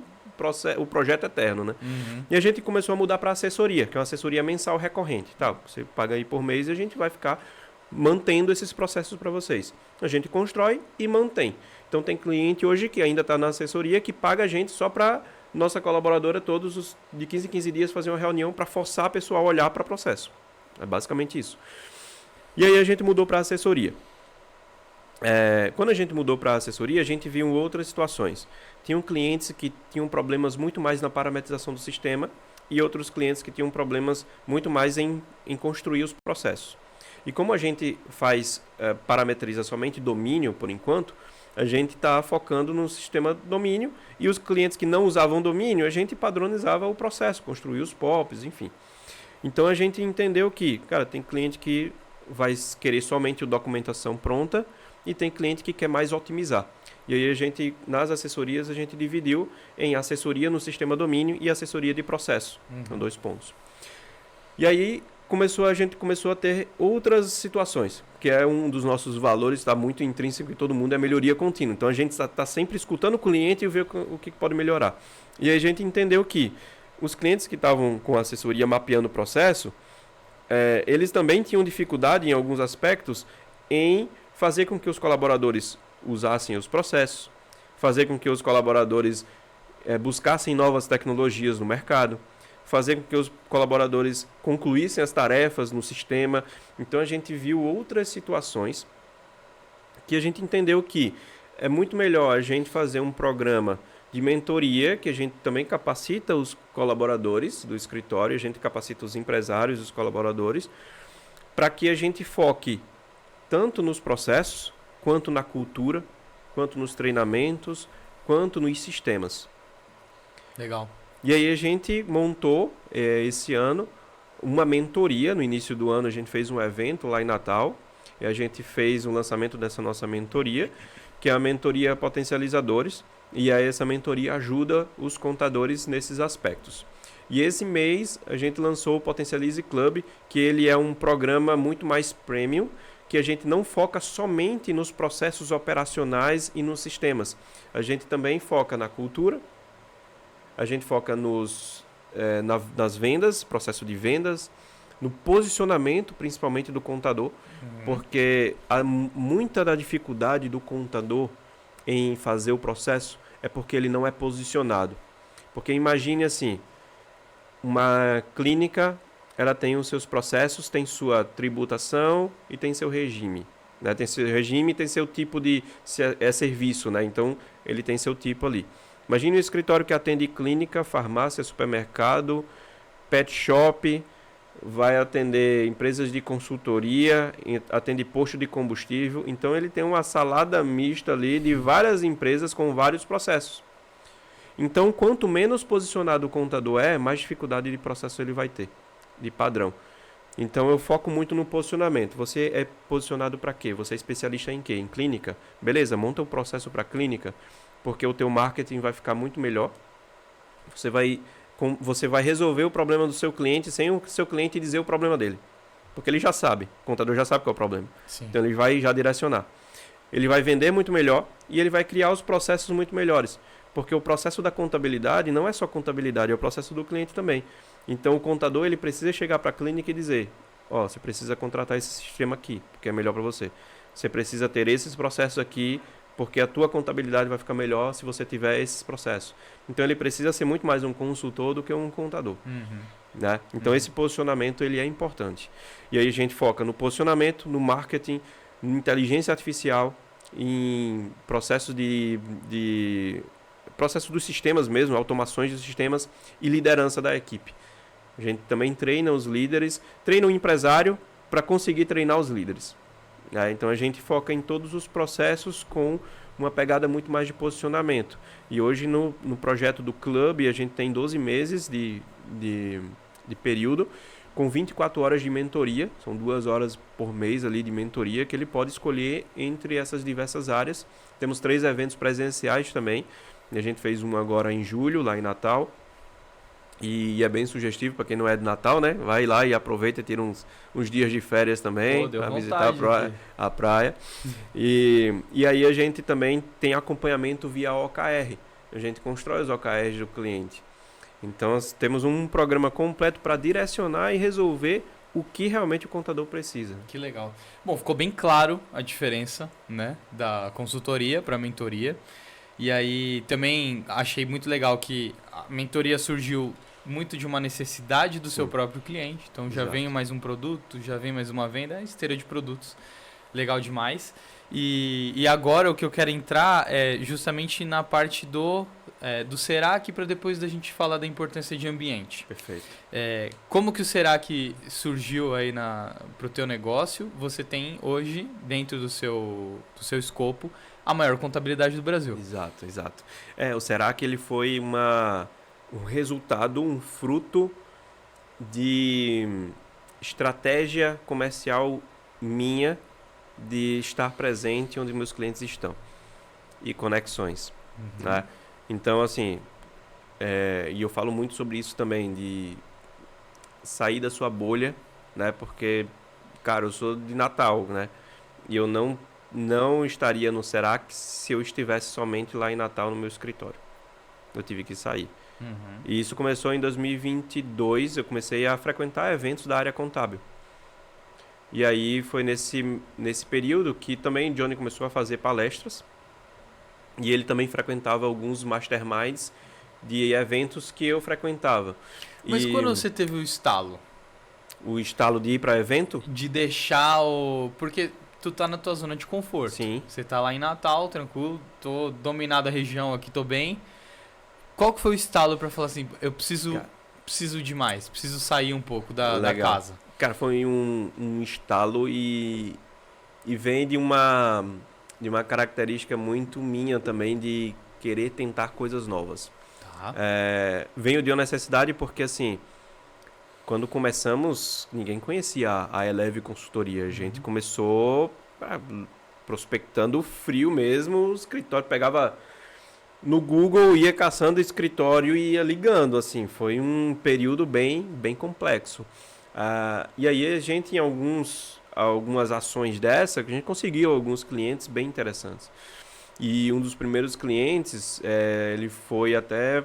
o projeto eterno, né? Uhum. E a gente começou a mudar para assessoria, que é uma assessoria mensal recorrente. Tá, você paga aí por mês e a gente vai ficar mantendo esses processos para vocês. A gente constrói e mantém. Então tem cliente hoje que ainda está na assessoria que paga a gente só para nossa colaboradora de 15 em 15 dias fazer uma reunião para forçar a pessoa a olhar para o processo. É basicamente isso. E aí a gente mudou para assessoria. Quando a gente mudou para a assessoria, a gente viu outras situações. Tinham clientes que tinham problemas muito mais na parametrização do sistema e outros clientes que tinham problemas muito mais em construir os processos. E como a gente parametriza somente domínio por enquanto, a gente está focando no sistema domínio e os clientes que não usavam domínio, a gente padronizava o processo, construía os POPs, enfim. Então a gente entendeu que, cara, tem cliente que vai querer somente a documentação pronta e tem cliente que quer mais otimizar. E aí nas assessorias, a gente dividiu em assessoria no sistema domínio e assessoria de processo. São 2 pontos. E aí a gente começou a ter outras situações, que é um dos nossos valores, está muito intrínseco em todo mundo, é a melhoria contínua. Então a gente está sempre escutando o cliente e ver o que pode melhorar. E aí a gente entendeu que os clientes que estavam com a assessoria mapeando o processo, eles também tinham dificuldade em alguns aspectos em fazer com que os colaboradores usassem os processos, fazer com que os colaboradores buscassem novas tecnologias no mercado, fazer com que os colaboradores concluíssem as tarefas no sistema. Então a gente viu outras situações que a gente entendeu que é muito melhor a gente fazer um programa de mentoria, que a gente também capacita os colaboradores do escritório, a gente capacita os empresários, os colaboradores, para que a gente foque tanto nos processos, quanto na cultura, quanto nos treinamentos, quanto nos sistemas. Legal. E aí a gente montou esse ano uma mentoria. No início do ano a gente fez um evento lá em Natal e a gente fez o lançamento dessa nossa mentoria, que é a mentoria Potencializadores, e aí essa mentoria ajuda os contadores nesses aspectos. E esse mês a gente lançou o Potencialize Club, que ele é um programa muito mais premium, que a gente não foca somente nos processos operacionais e nos sistemas. A gente também foca na cultura, a gente foca nas vendas, processo de vendas, no posicionamento, principalmente do contador, porque muita da dificuldade do contador em fazer o processo é porque ele não é posicionado. Porque imagine assim, uma clínica, ela tem os seus processos, tem sua tributação e tem seu regime. Né? Tem seu regime e tem seu tipo de serviço, né? Então ele tem seu tipo ali. Imagine um escritório que atende clínica, farmácia, supermercado, pet shop, vai atender empresas de consultoria, atende posto de combustível. Então ele tem uma salada mista ali de várias empresas com vários processos. Então quanto menos posicionado o contador mais dificuldade de processo ele vai ter, de padrão. Então eu foco muito no posicionamento. Você é posicionado para quê? Você é especialista em quê? Em clínica? Beleza, monta um processo para clínica, porque o teu marketing vai ficar muito melhor. Você vai resolver o problema do seu cliente sem o seu cliente dizer o problema dele. Porque ele já sabe, o contador já sabe qual é o problema. Sim. Então ele vai já direcionar. Ele vai vender muito melhor e ele vai criar os processos muito melhores. Porque o processo da contabilidade não é só contabilidade, é o processo do cliente também. Então o contador ele precisa chegar para a clínica e dizer: você precisa contratar esse sistema aqui, porque é melhor para você. Você precisa ter esses processos aqui, porque a tua contabilidade vai ficar melhor se você tiver esses processos. Então ele precisa ser muito mais um consultor do que um contador. Né? Então esse posicionamento ele é importante. E aí a gente foca no posicionamento, no marketing, em inteligência artificial, em processos de processo dos sistemas mesmo, automações dos sistemas e liderança da equipe. A gente também treina os líderes, treina o empresário para conseguir treinar os líderes. Então a gente foca em todos os processos com uma pegada muito mais de posicionamento. E hoje no projeto do clube a gente tem 12 meses de período, com 24 horas de mentoria, são 2 horas por mês ali de mentoria, que ele pode escolher entre essas diversas áreas. Temos 3 eventos presenciais também, a gente fez um agora em julho, lá em Natal, e é bem sugestivo para quem não é de Natal, né? Vai lá e aproveita e tira uns dias de férias também, para visitar a praia. E aí a gente também tem acompanhamento via OKR, a gente constrói os OKRs do cliente. Então, temos um programa completo para direcionar e resolver o que realmente o contador precisa. Que legal. Bom, ficou bem claro a diferença, né, da consultoria para a mentoria. E aí, também achei muito legal que a mentoria surgiu muito de uma necessidade do seu próprio cliente. Então, já vem mais um produto, já vem mais uma venda, é esteira de produtos. Legal demais. E agora o que eu quero entrar é justamente na parte do Serac, para depois da gente falar da importância de ambiente. Perfeito. Como que o Serac surgiu aí para o teu negócio? Você tem hoje, dentro do seu escopo, a maior contabilidade do Brasil. Exato. O Serac ele foi um resultado, um fruto de estratégia comercial minha de estar presente onde meus clientes estão e conexões, né? Então, assim, e eu falo muito sobre isso também, de sair da sua bolha, né? Porque, cara, eu sou de Natal, né? E eu não estaria no Serac se eu estivesse somente lá em Natal no meu escritório. Eu tive que sair. E isso começou em 2022, eu comecei a frequentar eventos da área contábil. E aí foi nesse período que também Johnny começou a fazer palestras. E ele também frequentava alguns masterminds de eventos que eu frequentava. Mas quando você teve o estalo? O estalo de ir para evento? De deixar Porque tu tá na tua zona de conforto. Sim. Você tá lá em Natal, tranquilo, tô dominado a região aqui, tô bem. Qual que foi o estalo para falar assim, eu preciso de mais, preciso sair um pouco da casa? Cara, foi um estalo e vem de uma característica muito minha também de querer tentar coisas novas. Tá. Veio de uma necessidade porque, assim, quando começamos, ninguém conhecia a Eleve Consultoria. A gente começou prospectando frio mesmo, o escritório pegava no Google, ia caçando escritório e ia ligando, assim. Foi um período bem complexo. E aí a gente, em algumas ações dessa, que a gente conseguiu alguns clientes bem interessantes. E um dos primeiros clientes, ele foi até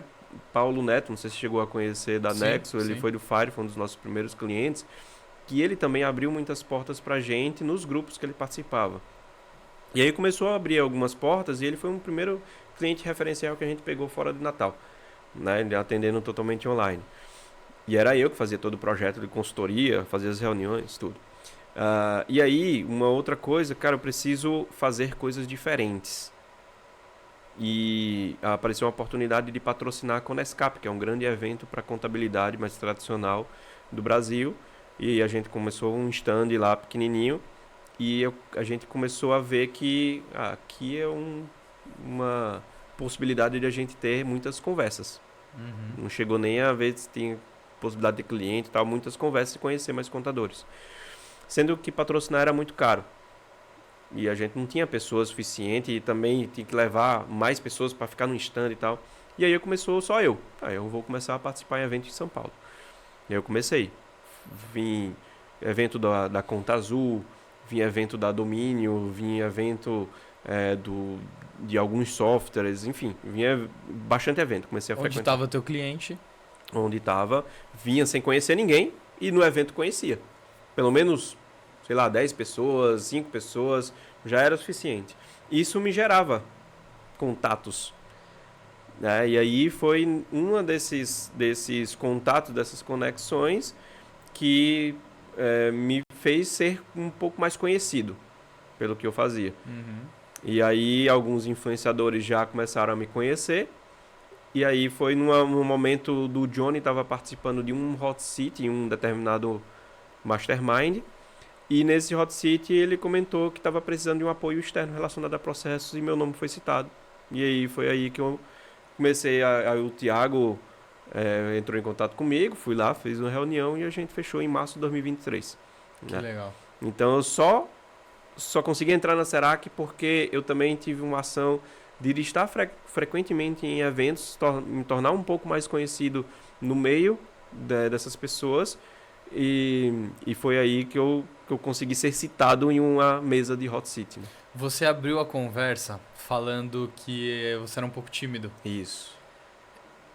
Paulo Neto, não sei se chegou a conhecer da Nexo, ele foi do Fire, foi um dos nossos primeiros clientes, que ele também abriu muitas portas pra gente nos grupos que ele participava. E aí começou a abrir algumas portas e ele foi um primeiro cliente referencial que a gente pegou fora de Natal, né, atendendo totalmente online. E era eu que fazia todo o projeto de consultoria, fazia as reuniões, tudo. E aí, uma outra coisa, cara, eu preciso fazer coisas diferentes. E apareceu uma oportunidade de patrocinar a Conescap, que é um grande evento para contabilidade mais tradicional do Brasil. E a gente começou um stand lá pequenininho e a gente começou a ver que aqui é uma possibilidade de a gente ter muitas conversas. Não chegou nem a ver se tem possibilidade de cliente e tal, muitas conversas e conhecer mais contadores. Sendo que patrocinar era muito caro. E a gente não tinha pessoas suficiente e também tinha que levar mais pessoas para ficar no stand e tal. E aí começou só eu. Eu vou começar a participar em eventos em São Paulo. E aí eu comecei. Vim evento da Conta Azul, vim evento da Domínio, vim evento de alguns softwares, enfim. Vinha bastante evento. Comecei a frequentar. Onde estava teu cliente? Onde estava, vinha sem conhecer ninguém e no evento conhecia. Pelo menos, sei lá, 10 pessoas, 5 pessoas, já era o suficiente. Isso me gerava contatos. E aí foi uma desses contatos, dessas conexões, que me fez ser um pouco mais conhecido pelo que eu fazia. E aí alguns influenciadores já começaram a me conhecer E aí foi num momento do Johnny estava participando de um hot seat em um determinado mastermind. E nesse hot seat ele comentou que estava precisando de um apoio externo relacionado a processos e meu nome foi citado. E aí foi aí que eu comecei o Thiago entrou em contato comigo, fui lá, fez uma reunião e a gente fechou em março de 2023. Que legal. Então eu só consegui entrar na Serac porque eu também tive uma ação de estar frequentemente em eventos, me tornar um pouco mais conhecido no meio dessas pessoas. E foi aí que eu consegui ser citado em uma mesa de hot seat. Né? Você abriu a conversa falando que você era um pouco tímido. Isso.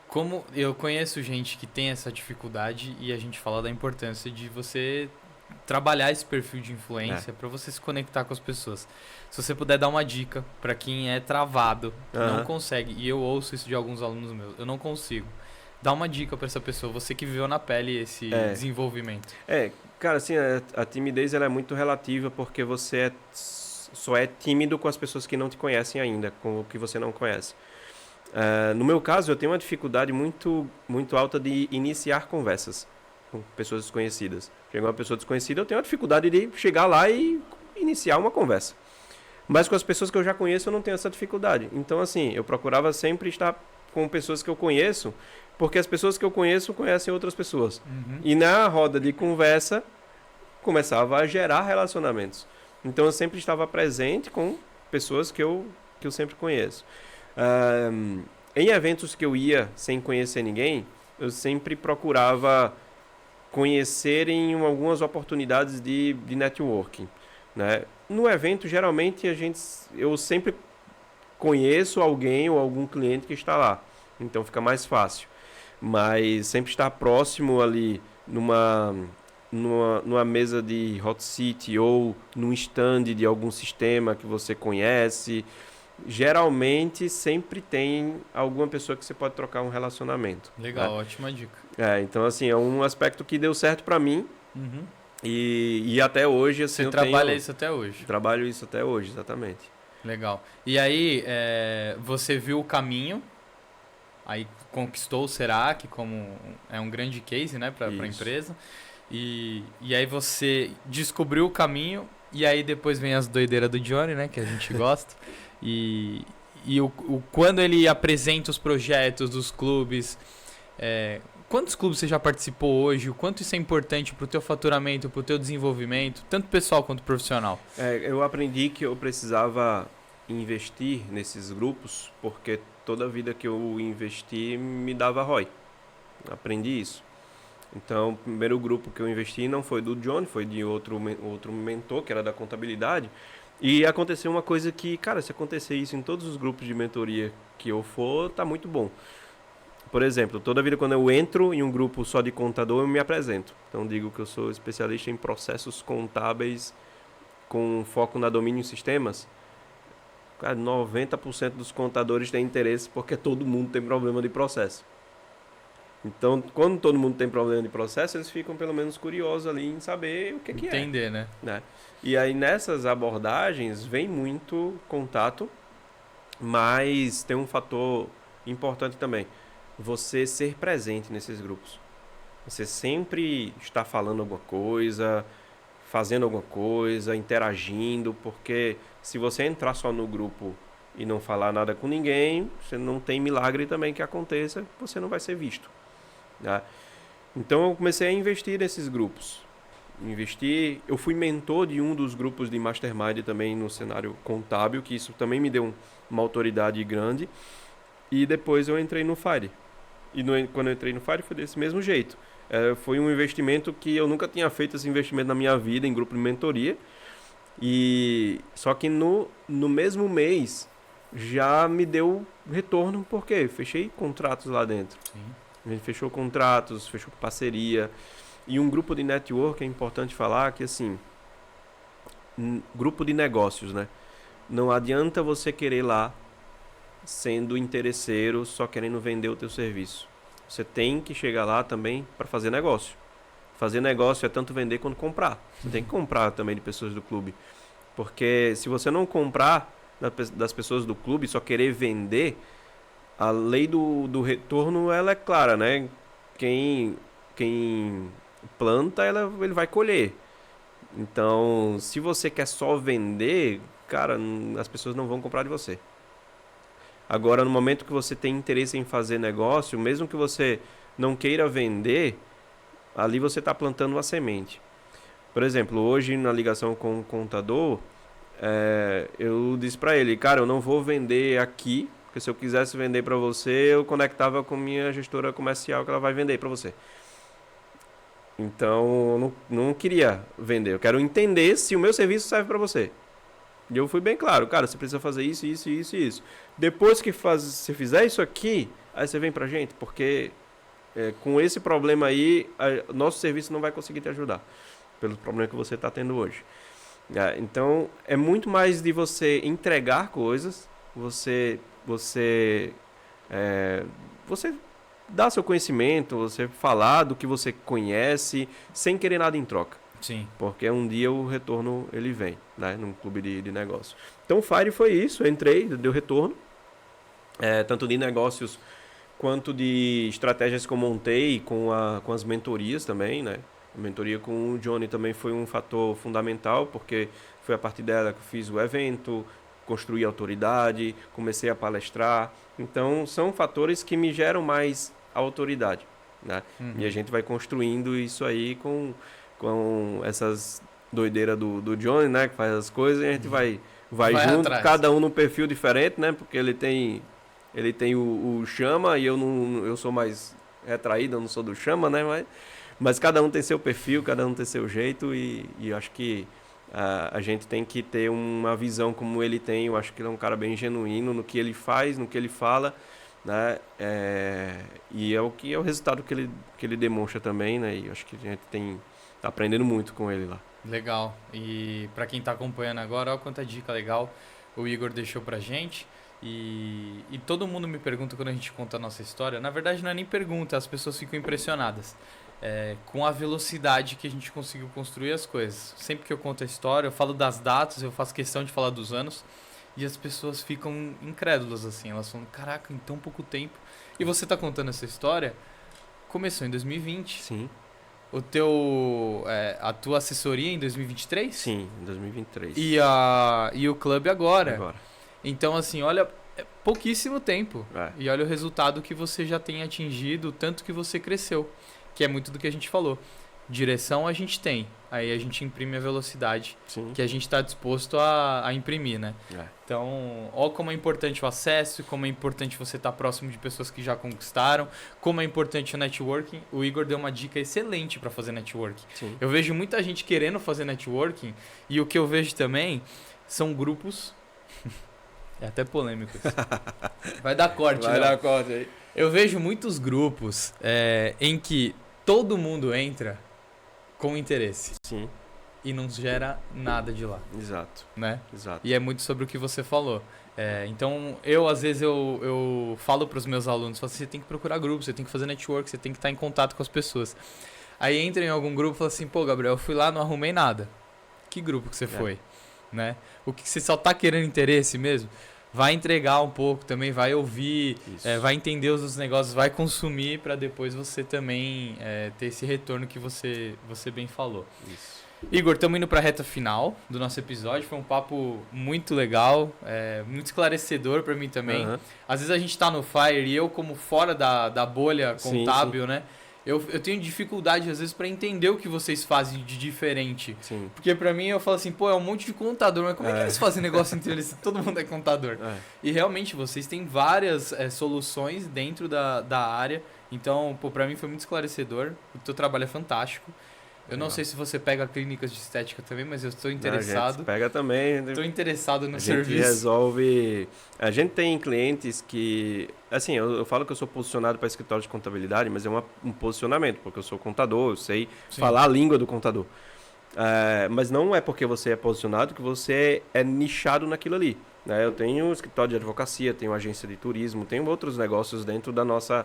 Como eu conheço gente que tem essa dificuldade e a gente fala da importância de você trabalhar esse perfil de influência para você se conectar com as pessoas. Se você puder dar uma dica para quem é travado, que não consegue, e eu ouço isso de alguns alunos meus, eu não consigo. Dá uma dica para essa pessoa, você que viveu na pele esse desenvolvimento. Cara, assim, a timidez ela é muito relativa porque você só é tímido com as pessoas que não te conhecem ainda, com o que você não conhece. No meu caso, eu tenho uma dificuldade muito, muito alta de iniciar conversas com pessoas desconhecidas. Chega uma pessoa desconhecida, eu tenho uma dificuldade de chegar lá e iniciar uma conversa. Mas com as pessoas que eu já conheço, eu não tenho essa dificuldade. Então, assim, eu procurava sempre estar com pessoas que eu conheço, porque as pessoas que eu conheço conhecem outras pessoas. E na roda de conversa, começava a gerar relacionamentos. Então, eu sempre estava presente com pessoas que eu sempre conheço. Em eventos que eu ia sem conhecer ninguém, eu sempre procurava conhecer em algumas oportunidades de networking, né? No evento, geralmente, eu sempre conheço alguém ou algum cliente que está lá, então fica mais fácil. Mas sempre estar próximo ali numa mesa de hot seat ou num stand de algum sistema que você conhece, geralmente sempre tem alguma pessoa que você pode trocar um relacionamento. Legal, né? Ótima dica. Então assim, é um aspecto que deu certo para mim. E até hoje assim, você trabalha isso até hoje? Trabalho isso até hoje, exatamente. Legal. E aí, você viu o caminho, aí conquistou o Serac como é um grande case, né, para a empresa. E aí você descobriu o caminho e aí depois vem as doideiras do Johnny, né, que a gente gosta. E quando ele apresenta os projetos dos clubes, quantos clubes você já participou hoje? O quanto isso é importante para o teu faturamento, para o teu desenvolvimento, tanto pessoal quanto profissional? Eu aprendi que eu precisava investir nesses grupos, porque toda a vida que eu investi me dava ROI. Aprendi isso. Então, o primeiro grupo que eu investi não foi do John, foi de outro mentor, que era da contabilidade. E aconteceu uma coisa que, cara, se acontecer isso em todos os grupos de mentoria que eu for, tá muito bom. Por exemplo, toda vida quando eu entro em um grupo só de contador, eu me apresento. Então, digo que eu sou especialista em processos contábeis com foco na domínio em sistemas. Cara, 90% dos contadores têm interesse porque todo mundo tem problema de processo. Então, quando todo mundo tem problema de processo, eles ficam pelo menos curiosos ali em saber o que é. Entender, né? E aí nessas abordagens vem muito contato, mas tem um fator importante também. Você ser presente nesses grupos. Você sempre está falando alguma coisa, fazendo alguma coisa, interagindo, porque se você entrar só no grupo e não falar nada com ninguém, você não tem milagre também que aconteça, você não vai ser visto. Né? Então eu comecei a investir nesses grupos. Eu fui mentor de um dos grupos de Mastermind também no cenário contábil, que isso também me deu uma autoridade grande. E depois eu entrei no Fire. E quando eu entrei no Fire foi desse mesmo jeito. Foi um investimento que eu nunca tinha feito esse investimento na minha vida em grupo de mentoria. E só que no mesmo mês já me deu retorno, porque fechei contratos lá dentro. Sim. A gente fechou contratos, fechou parceria. E um grupo de network é importante falar que, assim, grupo de negócios, né? Não adianta você querer lá sendo interesseiro, só querendo vender o teu serviço. Você tem que chegar lá também para fazer negócio. Fazer negócio é tanto vender quanto comprar. Você tem que comprar também de pessoas do clube. Porque se você não comprar das pessoas do clube, só querer vender, a lei do retorno, ela é clara, né? Quem planta, ele vai colher. Então, se você quer só vender, cara, as pessoas não vão comprar de você. Agora, no momento que você tem interesse em fazer negócio, mesmo que você não queira vender, ali você está plantando uma semente. Por exemplo, hoje na ligação com o contador, eu disse para ele, cara, eu não vou vender aqui, porque se eu quisesse vender para você, eu conectava com minha gestora comercial que ela vai vender para você. Então, eu não queria vender, eu quero entender se o meu serviço serve para você. E eu fui bem claro, cara, você precisa fazer isso, isso, isso e isso. Depois que você fizer isso aqui, aí você vem pra gente, porque com esse problema aí, nosso serviço não vai conseguir te ajudar, pelo problema que você está tendo hoje. Então, é muito mais de você entregar coisas, você dar seu conhecimento, você falar do que você conhece, sem querer nada em troca. Sim. Porque um dia o retorno ele vem, né, num clube de negócio. Então o Fire foi isso, eu entrei, deu retorno, tanto de negócios quanto de estratégias que eu montei com as mentorias também, né? A mentoria com o Johnny também foi um fator fundamental, porque foi a partir dela que eu fiz o evento, construí autoridade, comecei a palestrar. Então são fatores que me geram mais autoridade, né? E a gente vai construindo isso aí com essas doideiras do Johnny, né? Que faz as coisas e a gente vai junto, atrás. Cada um num perfil diferente, né? Porque ele tem o chama e eu sou mais retraído, eu não sou do chama, né? Mas cada um tem seu perfil, cada um tem seu jeito e eu acho que a gente tem que ter uma visão como ele tem. Eu acho que ele é um cara bem genuíno no que ele faz, no que ele fala, né? E é o resultado que ele demonstra também, né? E eu acho que a gente tá aprendendo muito com ele lá. Legal. E para quem tá acompanhando agora, olha quanta dica legal o Igor deixou pra gente. E todo mundo me pergunta quando a gente conta a nossa história. Na verdade não é nem pergunta, as pessoas ficam impressionadas com a velocidade que a gente conseguiu construir as coisas. Sempre que eu conto a história, eu falo das datas, eu faço questão de falar dos anos. E as pessoas ficam incrédulas assim, elas falam, caraca, em tão pouco tempo. E você tá contando essa história, começou em 2020. Sim. A tua assessoria em 2023? Sim, em 2023. E o clube agora. Agora. Então, assim, olha, pouquíssimo tempo. É. E olha o resultado que você já tem atingido, o tanto que você cresceu. Que é muito do que a gente falou. Direção a gente tem. Aí a gente imprime a velocidade. Sim. Que a gente está disposto a imprimir, né? É. Então, olha como é importante o acesso, como é importante você estar próximo de pessoas que já conquistaram, como é importante o networking. O Igor deu uma dica excelente para fazer networking. Sim. Eu vejo muita gente querendo fazer networking e o que eu vejo também são grupos... É até polêmico isso. Vai dar corte, Vai dar corte aí. Eu vejo muitos grupos em que todo mundo entra com interesse. Sim. E não gera nada de lá. Exato. Né? Exato. E é muito sobre o que você falou. Então, às vezes, eu falo para os meus alunos, falo assim, você tem que procurar grupos, você tem que fazer network, você tem que estar em contato com as pessoas. Aí entra em algum grupo e fala assim, pô, Gabriel, eu fui lá, não arrumei nada. Que grupo que você foi? Né? O que você só tá querendo interesse mesmo? Vai entregar um pouco também, vai ouvir, vai entender os negócios, vai consumir para depois você também ter esse retorno que você bem falou. Isso. Igor, estamos indo para a reta final do nosso episódio. Foi um papo muito legal, muito esclarecedor para mim também. Uhum. Às vezes a gente está no Fire e eu, como fora da bolha contábil, sim. né? Eu tenho dificuldade, às vezes, para entender o que vocês fazem de diferente. Sim. Porque para mim, eu falo assim, pô, é um monte de contador, mas como é que eles fazem negócio entre eles se todo mundo é contador? E realmente, vocês têm várias soluções dentro da área. Então, pô, para mim foi muito esclarecedor. O teu trabalho é fantástico. Eu não sei se você pega clínicas de estética também, mas eu estou interessado. A gente pega também. Estou interessado no a serviço. Gente resolve... A gente tem clientes que... Assim, eu falo que eu sou posicionado para escritório de contabilidade, mas é um posicionamento, porque eu sou contador, eu sei falar a língua do contador. Mas não é porque você é posicionado que você é nichado naquilo ali. Né? Eu tenho escritório de advocacia, tenho agência de turismo, tenho outros negócios dentro da nossa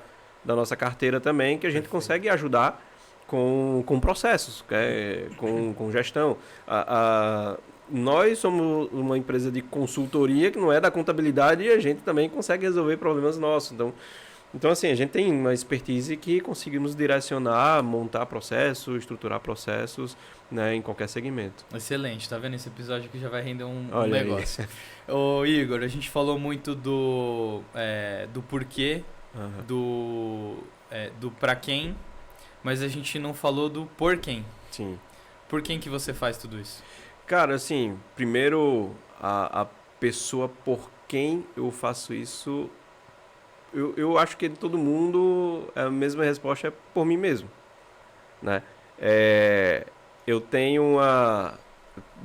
carteira também que a gente consegue ajudar com processos, com gestão. nós somos uma empresa de consultoria que não é da contabilidade e a gente também consegue resolver problemas nossos. Então, assim, a gente tem uma expertise que conseguimos direcionar, montar processos, estruturar processos, né, em qualquer segmento. Excelente, tá vendo? Esse episódio aqui já vai render um Olha negócio. Ô Igor, a gente falou muito do porquê, do pra quem, mas a gente não falou do por quem. Sim. Por quem que você faz tudo isso? Cara, assim, primeiro a pessoa por quem eu faço isso, eu acho que todo mundo, a mesma resposta é por mim mesmo, né? Eu tenho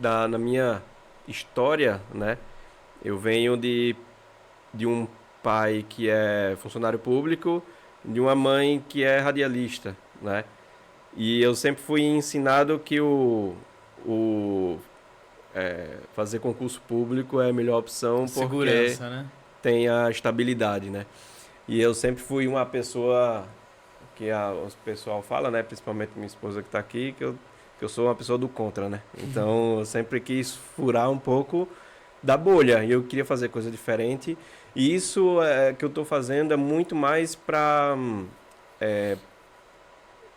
na minha história, né? Eu venho de um pai que é funcionário público, de uma mãe que é radialista, né? E eu sempre fui ensinado que fazer concurso público é a melhor opção porque Segurança, né? tem a estabilidade, né? E eu sempre fui uma pessoa que o pessoal fala, né? Principalmente minha esposa que está aqui, que eu sou uma pessoa do contra, né? Então eu sempre quis furar um pouco da bolha e eu queria fazer coisa diferente. E isso que eu estou fazendo é muito mais para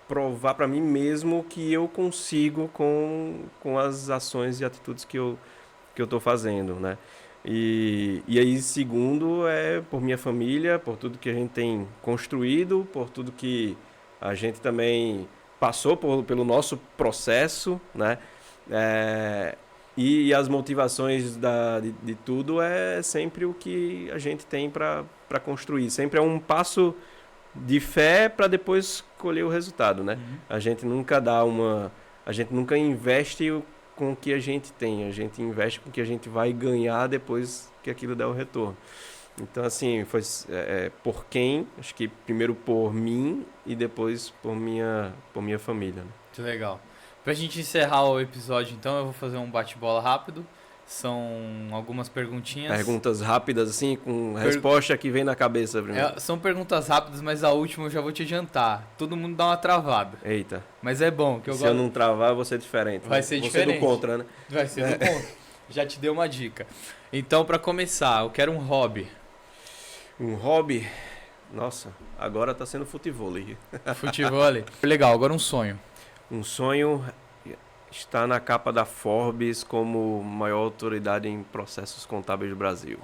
provar para mim mesmo que eu consigo com as ações e atitudes que eu estou fazendo, né? E aí, segundo, é por minha família, por tudo que a gente tem construído, por tudo que a gente também passou pelo nosso processo, né? E as motivações de tudo é sempre o que a gente tem para construir. Sempre é um passo de fé para depois colher o resultado, né? Uhum. A gente nunca a gente nunca investe com o que a gente tem, a gente investe com o que a gente vai ganhar depois que aquilo der o retorno. Então, assim, foi por quem, acho que primeiro por mim e depois por minha família. Né? Muito legal. Pra gente encerrar o episódio, então, eu vou fazer um bate-bola rápido. São algumas perguntinhas. Perguntas rápidas, assim, com resposta que vem na cabeça primeiro. São perguntas rápidas, mas a última eu já vou te adiantar. Todo mundo dá uma travada. Eita. Mas é bom. Que Se eu não travar, eu vou ser diferente. Vai ser diferente. Vou ser do contra, né? Vai ser do contra. Já te dei uma dica. Então, pra começar, eu quero um hobby. Um hobby? Nossa, agora tá sendo futevôlei. Futevôlei. Legal, agora um sonho. Um sonho está na capa da Forbes como maior autoridade em processos contábeis do Brasil.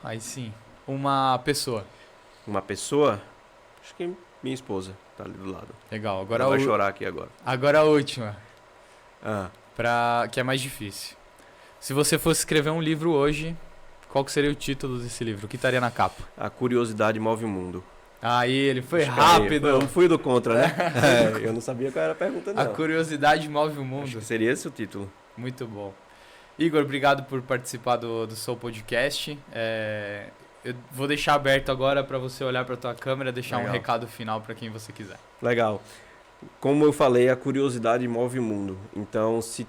Aí sim. Uma pessoa. Uma pessoa? Acho que minha esposa tá ali do lado. Legal. Agora ela vai chorar aqui agora. Agora a última. Ah. Que é mais difícil. Se você fosse escrever um livro hoje, qual que seria o título desse livro? O que estaria na capa? A curiosidade move o mundo. Aí, ele foi rápido. Eu fui do contra, né? Eu não sabia qual era a pergunta, não. A curiosidade move o mundo. Acho que seria esse o título. Muito bom. Igor, obrigado por participar do Soul Podcast. Eu vou deixar aberto agora para você olhar para tua câmera e deixar um recado final para quem você quiser. Legal. Como eu falei, a curiosidade move o mundo. Então, se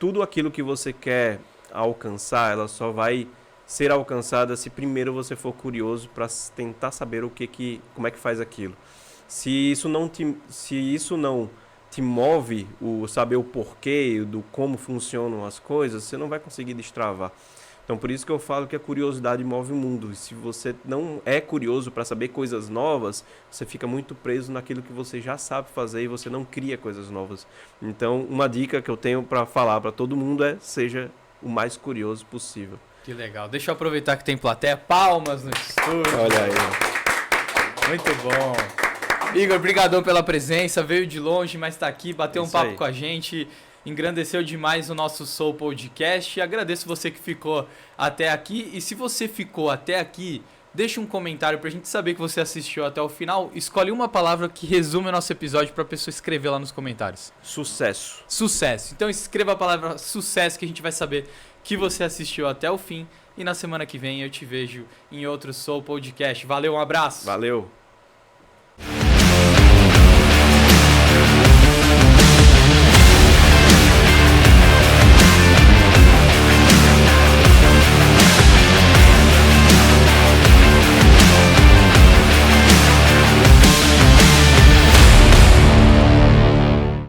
tudo aquilo que você quer alcançar, ela só vai ser alcançada se primeiro você for curioso para tentar saber como é que faz aquilo. Se isso não te move, saber o porquê, do como funcionam as coisas, você não vai conseguir destravar. Então, por isso que eu falo que a curiosidade move o mundo. E se você não é curioso para saber coisas novas, você fica muito preso naquilo que você já sabe fazer e você não cria coisas novas. Então, uma dica que eu tenho para falar para todo mundo é: seja o mais curioso possível. Que legal. Deixa eu aproveitar que tem plateia. Palmas no estúdio. Olha aí. Muito bom. Igor, brigadão pela presença. Veio de longe, mas está aqui, bateu um papo com a gente. Engrandeceu demais o nosso Soul Podcast. Agradeço você que ficou até aqui. E se você ficou até aqui, deixa um comentário pra gente saber que você assistiu até o final. Escolhe uma palavra que resume o nosso episódio pra pessoa escrever lá nos comentários. Sucesso. Sucesso. Então escreva a palavra sucesso que a gente vai saber que você assistiu até o fim. E na semana que vem eu te vejo em outro Soul Podcast. Valeu, um abraço. Valeu.